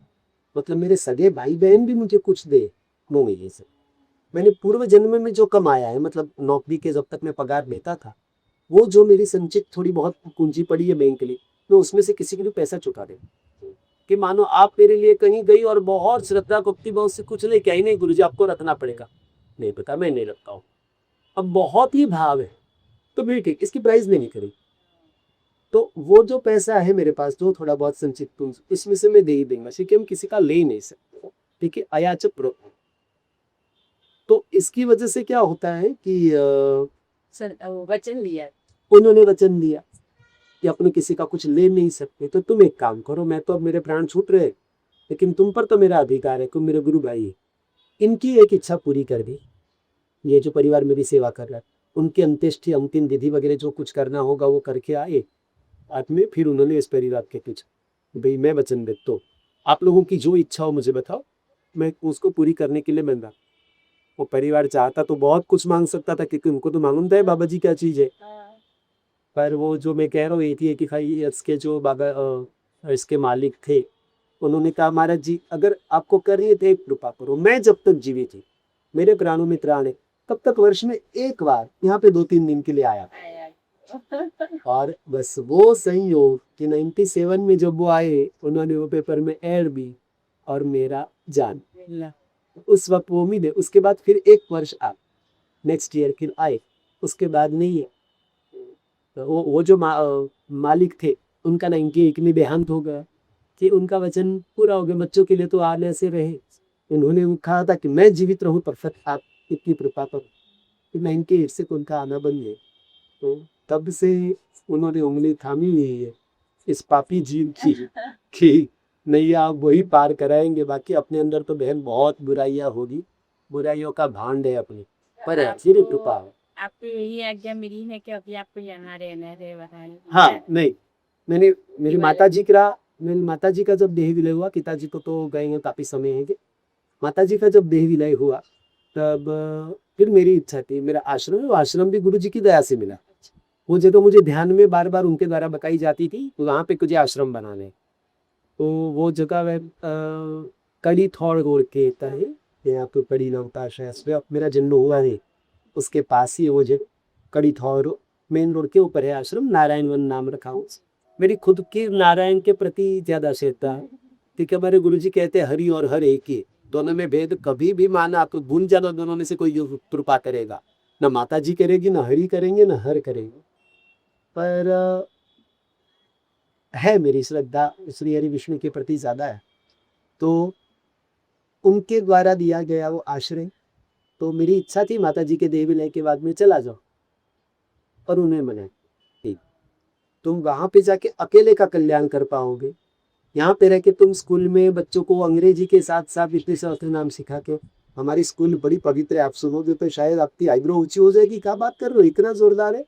मतलब मेरे सगे भाई बहन भी मुझे कुछ दे, नो ये सब मैंने पूर्व जन्म में जो कमाया है, मतलब नौकरी के जब तक मैं पगार लेता था, वो जो मेरी संचित थोड़ी बहुत पूंजी पड़ी है बैंक के लिए, मैं उसमें से किसी के लिए पैसा चुका दे। कि मानो आप मेरे लिए कहीं गई और बहुत श्रद्धा भक्ति बहुत से कुछ लेके आई, नहीं गुरुजी आपको रखना पड़ेगा, नहीं पता मैं नहीं रखता हूँ, अब बहुत ही भाव है तो भी ठीक, इसकी प्राइस नहीं करी, तो वो जो पैसा है मेरे पास जो थोड़ा बहुत संचित पूंजी, इसमें से मैं दे ही दूंगा, क्योंकि हम किसी का ले ही नहीं सकते, ठीक है, अयाच प्रो। तो इसकी वजह से क्या होता है कि वचन लिया। उन्होंने वचन दिया कि अपने किसी का कुछ ले नहीं सकते, तो तुम एक काम करो, मैं तो अब मेरे प्राण छूट रहे, लेकिन तुम पर तो मेरा अधिकार है, तुम मेरे गुरु भाई है, इनकी एक इच्छा पूरी कर दी, ये जो परिवार मेरी सेवा कर रहा है, उनकी अंत्येष्टि अंतिम विधि वगैरह जो कुछ करना होगा वो करके आए। बाद में फिर उन्होंने इस परिवार के कुछ, भाई मैं वचन देता हूँ, आप लोगों की जो इच्छा हो मुझे बताओ, मैं उसको पूरी करने के लिए मैं रहा। वो परिवार चाहता तो बहुत कुछ मांग सकता था, क्योंकि उनको तो मालूम था बाबा जी क्या चीज़ है, पर वो जो मैं कह रहा हूँ ये थी कि भाई इसके जो बाबा इसके मालिक थे, उन्होंने कहा महाराज जी अगर आपको करनी है कृपा करो, मैं जब तक जीवित थी, मेरे प्राणों में त्राण है, तब तक वर्ष में एक बार यहाँ पे 2-3 दिन के लिए आया। और बस वो संयोग कि 97 में जब वो आए, उन्होंने वो पेपर में ऐड भी और मेरा जान, उस वक्त वो उम्मीद है, उसके बाद फिर एक वर्ष आप नेक्स्ट ईयर फिर आए, उसके बाद नहीं है। तो वो जो मालिक थे उनका 91 में देहांत हो गया कि उनका वचन पूरा हो गया, बच्चों के लिए तो आने से रहे, उन्होंने कहा था कि मैं जीवित रहूं परफेक्ट, आप इतनी कृपा करो, कि 98 से उनका आना बंद है। तो तब से उन्होंने उंगली थामी हुई है इस पापी जीव की कि नहीं आप वही पार कराएंगे, बाकी अपने अंदर तो बहन बहुत बुराइयां होगी, बुराइयों का भांड है अपनी, पर फिर कृपा है। आपको यही आज्ञा मिली है कि अभी आपको यहाँ रहना है वहाँ? हाँ नहीं, मेरी माता जी का जब देह विलय हुआ, पिताजी को तो गए हैं काफी समय है, माता जी का जब देह विलय हुआ तब फिर मेरी इच्छा थी, मेरा आश्रम है, वो आश्रम भी गुरु जी की दया से मिला, वो जगह मुझे ध्यान में बार बार उनके द्वारा बताई जाती थी, तो वहाँ पे कुछ आश्रम बनाने, तो वो जगह वह कड़ी थौड़ रोड के है, यहाँ पे कड़ी नवताश मेरा जन्म हुआ है, उसके पास ही वो जगह कड़ी थौड़ मेन रोड के ऊपर है आश्रम, नारायण वन नाम रखा हूँ। मेरी खुद की नारायण के प्रति ज्यादा श्रद्धा है, क्योंकि हमारे गुरु जी कहते हैं हरि और हर एक ही, दोनों में भेद कभी भी माना आप भूल जाना, दोनों में से कोई कृपा करेगा, ना माता जी करेगी, ना हरि करेंगे, ना हर करेंगे, पर है मेरी श्रद्धा श्री हरि विष्णु के प्रति ज्यादा है। तो उनके द्वारा दिया गया वो आश्रय, तो मेरी इच्छा थी माता जी के देह विलय के बाद में चला जाओ, और उन्हें मना, ठीक तुम वहां पे जाके अकेले का कल्याण कर पाओगे, यहाँ पे रह के तुम स्कूल में बच्चों को अंग्रेजी के साथ साथ इतने सहस्त्र नाम सिखा के, हमारी स्कूल बड़ी पवित्र है, आप सुनोगे तो शायद आपकी आईब्रो ऊंची हो जाएगी, क्या बात कर रहे हो इतना जोरदार है।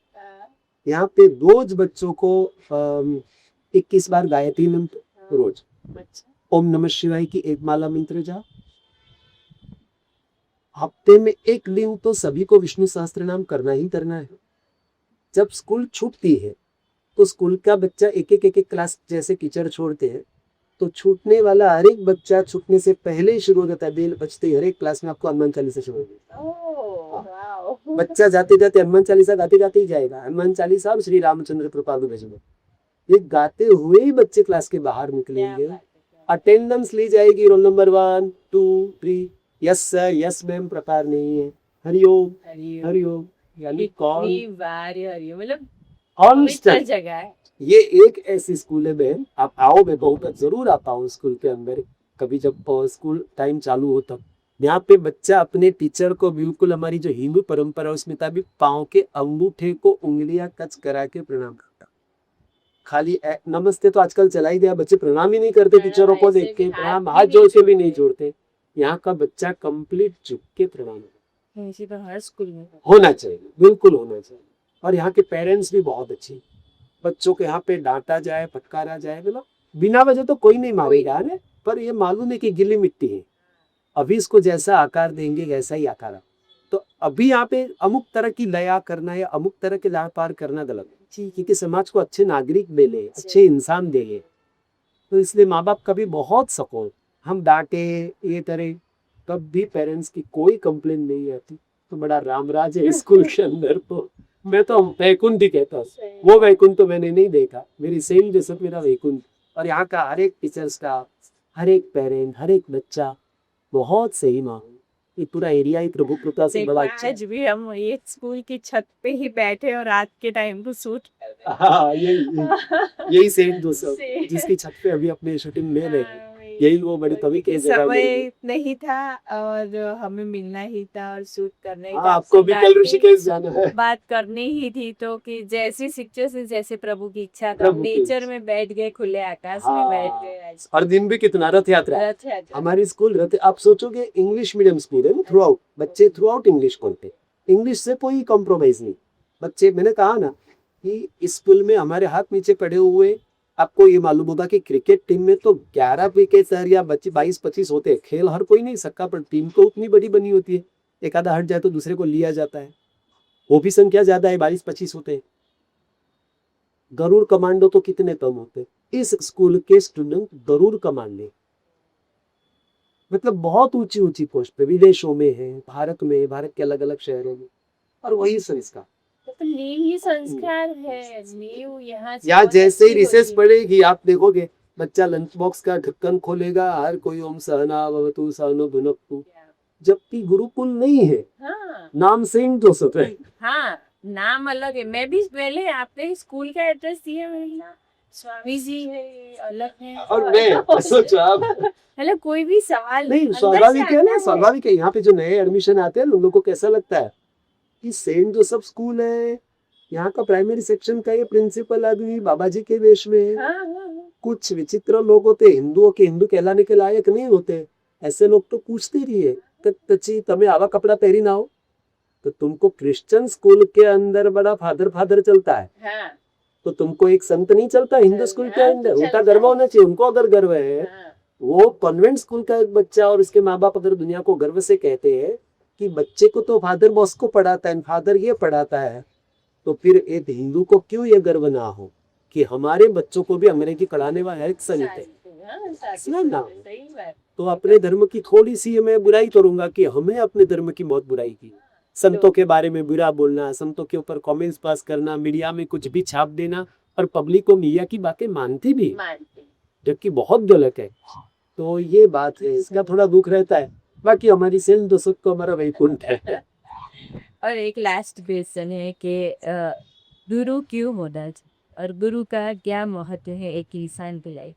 यहाँ पे रोज बच्चों को 21 बार गायत्री मंत्र रोज, ओम नमः शिवाय की एक माला मंत्र जाओ, हफ्ते में एक दिन तो सभी को विष्णु सहस्त्र नाम करना ही करना है। जब स्कूल छूटती है तो स्कूल का बच्चा एक एक क्लास जैसे टीचर छोड़ते हैं, तो छूटने वाला हर एक बच्चा छूटने से पहले ही शुरू हो जाता है, बेल बजते ही हर एक क्लास में आपको हनुमान चालीसा शुरू हो जाता, बच्चा जाते जाते हनुमान चालीसा गाते गाते ही जाएगा, हनुमान चालीसा और श्री रामचंद्र कृपालु भजन, ये गाते हुए ही बच्चे क्लास के बाहर निकलेंगे। अटेंडेंस ली जाएगी, roll number 1 2 3, yes sir, yes ma'am प्रकार नहीं है। हरिओम हरिओम। हरिओम, यानी कौन इतनी बार हरिओम, मतलब कॉन्स्टेंट। पवित्र जगह है। ये एक ऐसी स्कूल है बहन, आप आओ, मैं कहूँगा जरूर आप आओ स्कूल के अंदर कभी, जब स्कूल टाइम चालू हो तब। यहाँ पे बच्चा अपने टीचर को बिल्कुल हमारी जो हिंदू परंपरा है उसमें मुताबिक पाँव के अंगूठे को उंगलियां टच करा के प्रणाम करता। खाली नमस्ते तो आजकल चला ही गया, बच्चे प्रणाम ही नहीं करते टीचरों को ऐसे देख भी के, हाथ प्रणाम भी हाथ नहीं जोड़ के भी जोड़ते। नहीं जोड़ते। यहाँ का बच्चा कंप्लीट झुक के प्रणाम इसी पर हर स्कूल में होना चाहिए, बिल्कुल होना चाहिए। और यहाँ के पेरेंट्स भी बहुत अच्छे, बच्चों को यहाँ पे डांटा जाए फटकारा जाए, मतलब बिना वजह तो कोई नहीं मारेगा ना, पर ये मालूम है कि गिल्ली मिट्टी है, अभी इसको जैसा आकार देंगे वैसा ही आकार। तो अभी यहाँ पे अमुक तरह की लया करना या अमुक तरह के लाड़ पार करना गलत है, क्योंकि समाज को अच्छे नागरिक मिले, अच्छे इंसान देंगे। तो इसलिए माँ बाप का भी बहुत सपोर्ट, हम डांटे ये करें तब भी पेरेंट्स की कोई कंप्लेन नहीं आती। तो बड़ा रामराज है स्कूल के अंदर। तो मैं तो वैकुंठ ही कहता हूँ, वो वैकुंठ तो मैंने नहीं देखा, मेरी सेम जैसा मेरा वैकुंठ। और यहाँ का हर एक टीचर्स का, हर एक पेरेंट, हर एक बच्चा बहुत सही माहौल। ये पूरा एरिया ही प्रभु कृपा से देखो, बड़ा अच्छा आज भी हम ये स्कूल की छत पे ही बैठे और रात के टाइम को शूट है। हाँ, यही सेम दोस्त जिसकी छत पे अभी अपने शूटिंग ले रहे हैं, यही वो बड़ी तभी के जगह में। समय नहीं था और हमें मिलना ही था और शूट करने हाँ, का, आपको भी कल ऋषिकेश जाना है। बात करनी ही थी, तो कि जैसी शिक्षक से जैसे प्रभु की इच्छा, था प्रभु की नेचर में बैठ गए, खुले आकाश में बैठ हाँ, गए आज। और दिन भी कितना रथ यात्रा है। रथ यात्रा। हमारी स्कूल रथ, आप सोचोगे इंग्लिश मीडियम स्कूल है ना, थ्रू आउट बच्चे थ्रू आउट इंग्लिश बोलते, इंग्लिश से कोई कॉम्प्रोमाइज नहीं बच्चे। मैंने कहा ना कि स्कूल में हमारे हाथ नीचे पड़े हुए, आपको ये मालूम होगा कि क्रिकेट टीम में तो 11 विकेट सर या बच्चे 22-25 होते हैं। खेल हर कोई नहीं सकता, पर टीम तो उतनी बड़ी बनी होती है, एक आधा हट जाए तो दूसरे को लिया जाता है, वो भी संख्या ज्यादा है, 22-25 होते हैं। गरुड़ कमांडो तो कितने कम होते हैं, इस स्कूल के स्टूडेंट गरुड़ कमांडो, मतलब बहुत ऊंची ऊंची पोस्ट पे, विदेशों में है, भारत में, भारत के अलग अलग शहरों में, और वही संस्कार। तो नींव ही संस्कार है, नींव यहाँ से यहाँ बहुत जैसे ही अच्छी रिसेस होती है। पड़ेगी आप देखोगे बच्चा लंच बॉक्स का ढक्कन खोलेगा, हर कोई ओम सहना भवतु सहनो भुनक्तु, जबकि गुरुकुल नहीं है, हाँ नाम से ही तो सब है। हाँ, नाम अलग है। मैं भी पहले आपने स्कूल का एड्रेस दिया, मैंने कहा, स्वामी जी है, अलग है। और मैं सोचो आप, मतलब कोई भी सवाल नहीं अंदर से स्वाभाविक है आता ना, स्वाभाविक है। यहाँ पे जो नए एडमिशन आते हैं उन लोगों को कैसा लगता है कि सेंट जोसेफ स्कूल है, यहाँ का प्राइमरी सेक्शन का ये प्रिंसिपल आदमी बाबा जी के वेश में है। हाँ। कुछ विचित्र लोग होते, हिंदुओं के हिंदू कहलाने के लायक नहीं होते, ऐसे लोग तो पूछते रहिए तची तमें आवा कपड़ा पहरी ना हो। तो तुमको क्रिश्चियन स्कूल के अंदर बड़ा फादर फादर चलता है, हाँ। तो तुमको एक संत नहीं चलता हिंदू स्कूल के अंदर? उनका गर्व होना चाहिए, उनको अगर गर्व है। हाँ। वो कॉन्वेंट स्कूल का एक बच्चा और उसके माँ बाप अगर दुनिया को गर्व से कहते हैं कि बच्चे को तो फादर बॉस्को पढ़ाता है, फादर ये पढ़ाता है, तो फिर एक हिंदू को क्यों ये गर्व ना हो कि हमारे बच्चों को भी अंग्रेजी पढ़ाने वाला एक संत है। ना, तो अपने धर्म की थोड़ी सी मैं बुराई करूंगा कि हमें अपने धर्म की बहुत बुराई की, संतों के बारे में बुरा बोलना, संतों के ऊपर कमेंट्स पास करना, मीडिया में कुछ भी छाप देना, और पब्लिक को मीडिया की बातें मानती भी, जबकि बहुत गलत है। तो ये बात है, इसका थोड़ा दुख रहता है। बाकी हमारी सेल दोस्त को हमारा वैकुंठ है। और एक लास्ट क्वेश्चन है कि गुरु क्यों होना चाहिए और गुरु का क्या महत्व है एक इंसान की लाइफ?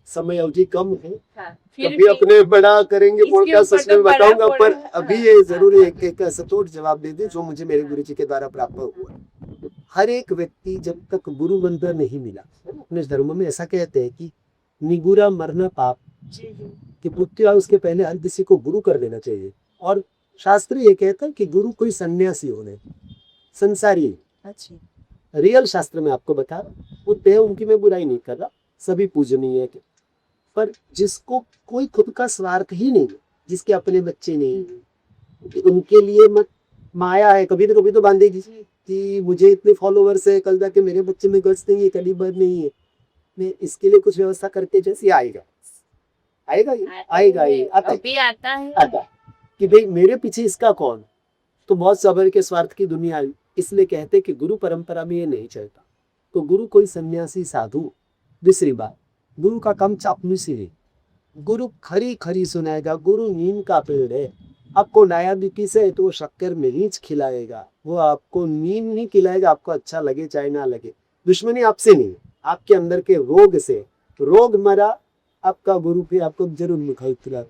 समय अवधि कम है, हाँ, कभी अपने बड़ा करेंगे पॉडकास्ट सच में बताऊंगा, पर अभी ये जरूरी है एक सचोट जवाब दे दे जो मुझे मेरे गुरु जी के द्वारा प्राप्त हुआ। हर एक व्यक्ति जब तक गुरु मंत्र नहीं मिला, अपने धर्म में ऐसा कहते हैं कि निगुरा मरना पाप, कि मृत्यु आए उसके पहले हर किसी को गुरु कर देना चाहिए। और शास्त्र ये कहता है कि गुरु कोई सन्यासी होने, संसारी। अच्छा, रियल शास्त्र में आपको बता वो तय, उनकी मैं बुराई नहीं कर रहा, सभी पूजनीय है, पर जिसको कोई खुद का स्वार्थ ही नहीं, जिसके अपने बच्चे नहीं, उनके लिए मत माया है, कभी तो बांधेगी कि मुझे इतने फॉलोवर्स है, कल जाके मेरे बच्चे में गट्स नहीं है, कलीबर नहीं है, मैं इसके लिए कुछ व्यवस्था करके जैसे आएगा आता है कि भाई मेरे पीछे इसका कौन। तो बहुत सबर के स्वार्थ की दुनिया, इसलिए कहते कि गुरु परंपरा में ये नहीं चलता। तो गुरु कोई सन्यासी साधु। दूसरी बात, गुरु का काम चापलूसी है। गुरु खरी खरी सुनाएगा। गुरु नीम का पेड़ है, आपको डायबिटीज है तो वो शक्कर मिर्च खिलाएगा, वो आपको नीम नहीं खिलाएगा, आपको अच्छा लगे चाहे ना लगे। दुश्मनी आपसे नहीं, आपके अंदर के रोग से। रोग मरा, आपका गुरु फिर आपको जरूर मुखौतरा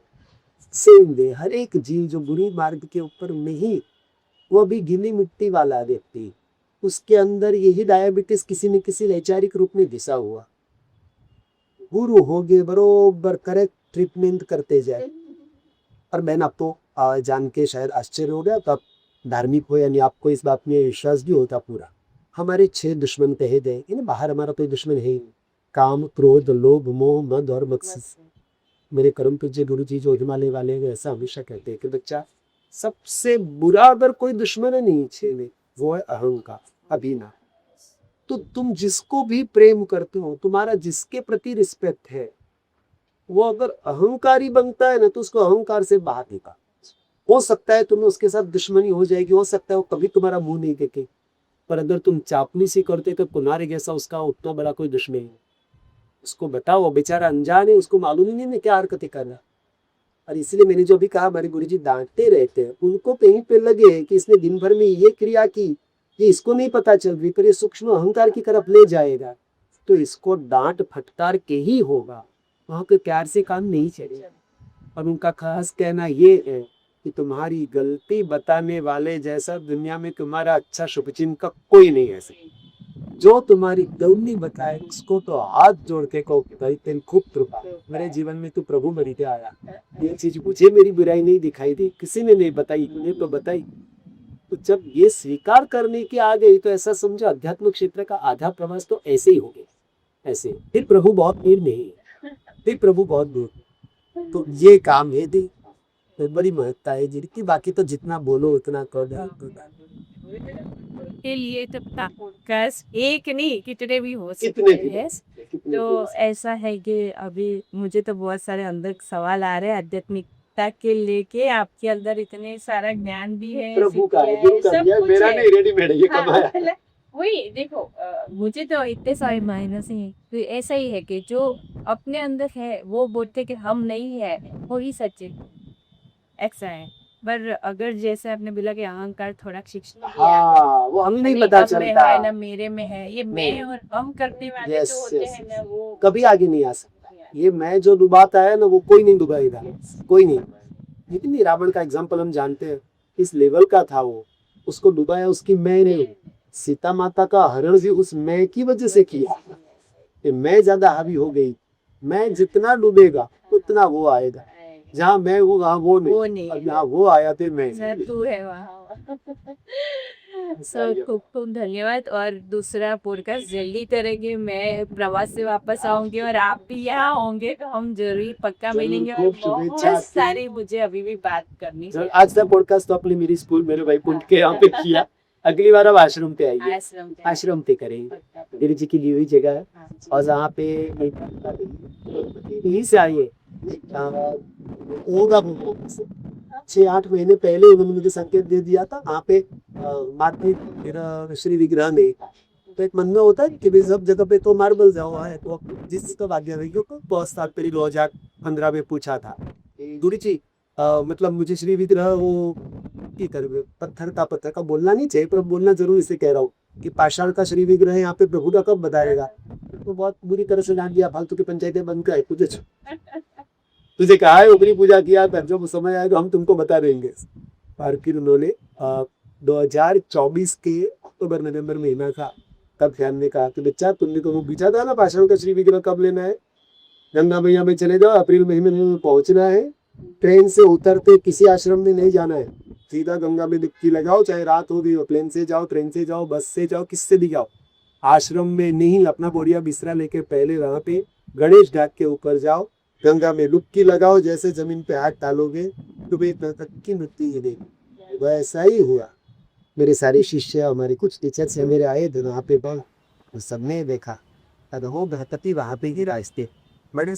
सेम दे। हर एक जीव जो बुरी मार्ग के ऊपर नहीं, वो भी गीली मिट्टी वाला व्यक्ति, उसके अंदर यही डायबिटीज किसी न किसी वैचारिक रूप में घिसा हुआ। गुरु हो गए बरोबर करेक्ट ट्रीटमेंट करते जाए। और मैंने आप तो जान के शायद आश्चर्य हो गया, तो आप धार्मिक हो यानी आपको इस बात में विश्वास भी होता पूरा। हमारे 6 दुश्मन कहे गए, इन्हें बाहर हमारा कोई दुश्मन है ही नहीं। काम, क्रोध, लोभ, मोह, मद और मत्सर। मेरे कर्म पूज्य गुरु जी जो हिमालय वाले हैं ऐसा हमेशा कहते हैं कि बच्चा, सबसे बुरा अगर कोई दुश्मन है नहीं 6 में, वो है अहंकार, अभिमान। तो तुम जिसको भी प्रेम करते हो, तुम्हारा जिसके प्रति रिस्पेक्ट है, वो अगर अहंकारी बनता है ना, तो उसको अहंकार से बाहर निकाल। हो सकता है तुम्हें उसके साथ दुश्मनी हो जाएगी, हो सकता है वो कभी तुम्हारा मुंह नहीं देखे, पर अगर तुम चापलूसी करते तो कुनारे जैसा उसका उतना बड़ा कोई दुश्मन है। उसको बताओ, वो बेचारा अनजान है, उसको मालूम ही नहीं है क्या हरकतें कर रहा। और इसलिए मैंने जो भी कहा, हमारे गुरुजी डांटते रहते हैं, उनको कहीं पे लगे कि इसने दिन भर में ये क्रिया की, ये इसको नहीं पता चल रही, पर ये सूक्ष्म अहंकार की तरफ ले जाएगा, तो इसको डांट फटकार के ही होगा, वहां के प्यार से काम नहीं चलेगा। और उनका खास कहना ये है कि तुम्हारी गलती बताने वाले जैसा दुनिया में तुम्हारा अच्छा शुभचिंतक कोई नहीं है। जो तुम्हारी गलती बताए उसको तो हाथ जोड़ के कहो भाई तेरी खूब कृपा, मेरे जीवन में तू प्रभु मरीते आया, ये चीज मुझे मेरी बुराई नहीं दिखाई दी, किसी ने नहीं बताई, तूने तो बताई। तो जब ये स्वीकार करने की आ गई, तो ऐसा समझो अध्यात्म क्षेत्र का आधा प्रवास तो ऐसे ही हो गया। ऐसे फिर प्रभु बहुत दूर नहीं, फिर प्रभु बहुत दूर। तो ये काम है दी, तो बड़ी महत्ता है जिनकी। बाकी तो जितना बोलो उतना कर के लिए तो पॉडकास्ट एक नहीं कितने भी हो सकते कितने भी हैं। कितने तो भी। ऐसा है कि अभी मुझे तो बहुत सारे अंदर सवाल आ रहे हैं आध्यात्मिकता के लेके। आपके अंदर इतने सारा ज्ञान भी है, प्रभु का है, विद्या गुरु है, का सब दिया है, कुछ मेरा है। नहीं, रेडीमेड है, ये हाँ, कमाया। मतलब वही देखो, मुझे तो इतने सारे माइनस हैं। तो ऐसा ही है कि जो अपने अंदर है वो बोलते कि हम नहीं है, वो ही सच है, ऐसा है। पर अगर जैसे आपने बोला कि अहंकार थोड़ा शिक्षण भी आ गया, हाँ, वो हम नहीं नहीं पता अब में चलता। है ना मेरे में है, ये मैं नहीं। और हम करने वाले यस जो होते यस, हैं ना वो कभी आगे नहीं आ सकता। ये मैं जो डुबाता है ना, वो कोई नहीं डुबाएगा, कोई नहीं। लेकिन रावण का एग्जाम्पल हम जानते हैं, इस लेवल का था वो, उसको डुबाया उसकी मैं ने। सीता माता का हरण भी उस मैं की वजह से किया कि मैं ज्यादा हावी हो गई। मैं जितना डूबेगा उतना वो आएगा, जहाँ मैं हूँ वहाँ वो वो नहीं, नहीं और जहाँ वो आया थे मैं। सर तू है वहाँ। सर खूब खूब धन्यवाद। और दूसरा पॉडकास्ट जल्दी करेंगे, मैं प्रवास से वापस आऊंगी और आप भी यहाँ होंगे, तो हम जरूर पक्का जरूर, मिलेंगे। और खूब शुभेच्छा बहुत आपकी। सारी मुझे अभी भी बात करनी है। आज का पॉडकास्ट तो अपने मेरी स्कूल मेरे भाई पुंट के यहाँ पे किया। अगली बार अब आश्रम पे आइए, आश्रम पे। आश्रम पे करेंगे। गुरु जी की ली हुई जगह है, और जहाँ पे यहीं से आइए। होगा 6-8 महीने पहले उन्होंने मुझे संकेत दे दिया था, वहाँ पे मातृ मेरा श्री विग्रह में। तो एक मन में होता है कि भाई सब जगह पे तो मार्बल जाओ है, तो जिस तो भाग्य को बहुत साल पहले 2015 में पूछा था गुरु जी, मतलब मुझे श्री विग्रह वो की कर पत्थर का बोलना नहीं चाहिए, पर बोलना जरूर इसे कह रहा हूँ कि पाषाण का श्री विग्रह है यहाँ पे, प्रभु का कब बताएगा। तो बहुत बुरी तरह से डांट दिया, फालतू की पंचायतें बंद कर, तुझे कहा है ऊपरी पूजा किया, पर जब समय आएगा हम तुमको बता देंगे। और फिर उन्होंने 2024 के अक्टूबर नवंबर महीना था, तब ध्यान ने कहा कि बच्चा तुमने तो वो पूछा था ना पाषाण का श्री विग्रह कब लेना है, गंगा मैया में चले जाओ, अप्रैल महीने में पहुंचना है, ट्रेन से उतरते किसी आश्रम में नहीं जाना है, सीधा गंगा में डुबकी लगाओ, चाहे रात हो गई हो, प्लेन से जाओ, ट्रेन से जाओ, बस से जाओ, किससे भी जाओ, आश्रम में नहीं, अपना बोरिया बिस्तरा लेके पहले वहां पे गणेश घाट के ऊपर जाओ, गंगा में डुबकी लगाओ, जैसे जमीन पे हाथ डालोगे तुम्हें इतना तक की मृत्यु मिलेगी। वैसा ही हुआ। मेरे सारे शिष्य, हमारे कुछ टीचर्स मेरे आए थे वहाँ पे, बहुत तो सबने देखा हो बेहतरी वहाँ पे ही रास्ते बड़े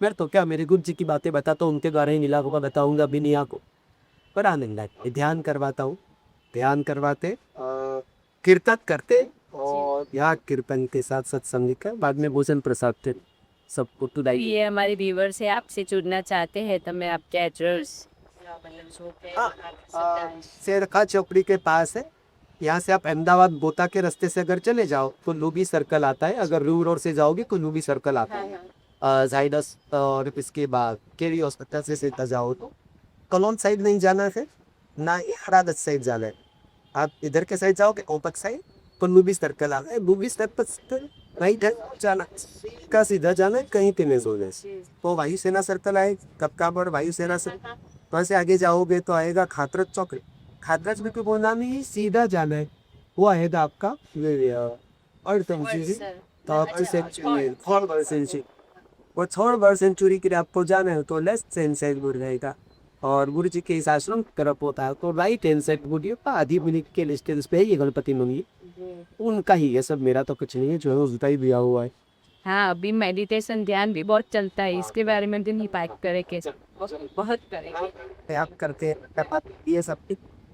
मैं तो क्या मेरे गुरु जी की बातें बताता हूँ, उनके द्वारा ही नीला को बताऊंगा बिनिया को। पर आनंद आता है। ध्यान करवाता हूँ, ध्यान करवाते कीर्तन करते और यहाँ कीर्तन के साथ सत्संग का बाद में भोजन प्रसाद थे सबको तो टुदाई। ये हमारे व्यूवर्स से आपसे जुड़ना चाहते हैं तो मैं आपके एड्रेस शेरखा चौकड़ी के पास है। यहाँ से आप अहमदाबाद बोता के रास्ते से अगर चले जाओ तो लूबी सर्कल आता है, अगर रूम रोड से जाओगे तो लूबी सर्कल आता है। जाइडस और इसके बाद केरी हॉस्पिटल से सीधा जाओ तो कलोन साइड नहीं जाना है ना, ही हरादत साइड जाना है। आप इधर के साइड जाओगे ओपक साइड तो लूबी सर्कल आता है, लूबी सर्कल राइट है जाना का, सीधा जाना है कहीं पे नहीं सोने से तो वायुसेना सर्कल आए कपकाबर वायुसेना से वहाँ से आगे जाओगे तो आएगा खातरत चौक। खातरत में कोई बोलना नहीं, सीधा जाना है, वो आएगा आपका और वो थर्ड वर्ड सेंचुरी के लिए आपको जाना है तो लेफ्ट हैंड साइड मुड़ रहेगा और गुरु जी के इस आश्रम की तरफ होता है तो राइट हैंड साइड मुड़िए, आधी मिनट के डिस्टेंस पे ये गणपति मंदिर उनका ही है सब, मेरा तो कुछ नहीं है, जो है उसका ही दिया हुआ है। हाँ, अभी मेडिटेशन ध्यान भी बहुत चलता है, इसके बारे में भी नहीं बात करेंगे, बहुत करेंगे। आप करते हैं ये सब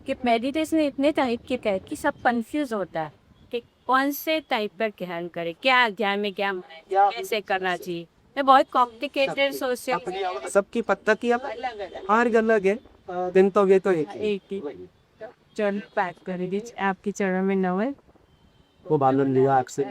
कि मेडिटेशन इतने टाइप के है कि सब कंफ्यूज होता है कि कौन से टाइप पर ध्यान करें, क्या ध्यान में क्या कैसे करना चाहिए, ये बहुत कॉम्प्लिकेटेड सोशल सबकी पद्धति अब हर अलग है। दिन तो ये तो एक ही चरण पैक कर दीजिए आपकी चरण में नवल वो बालन लिया आपसे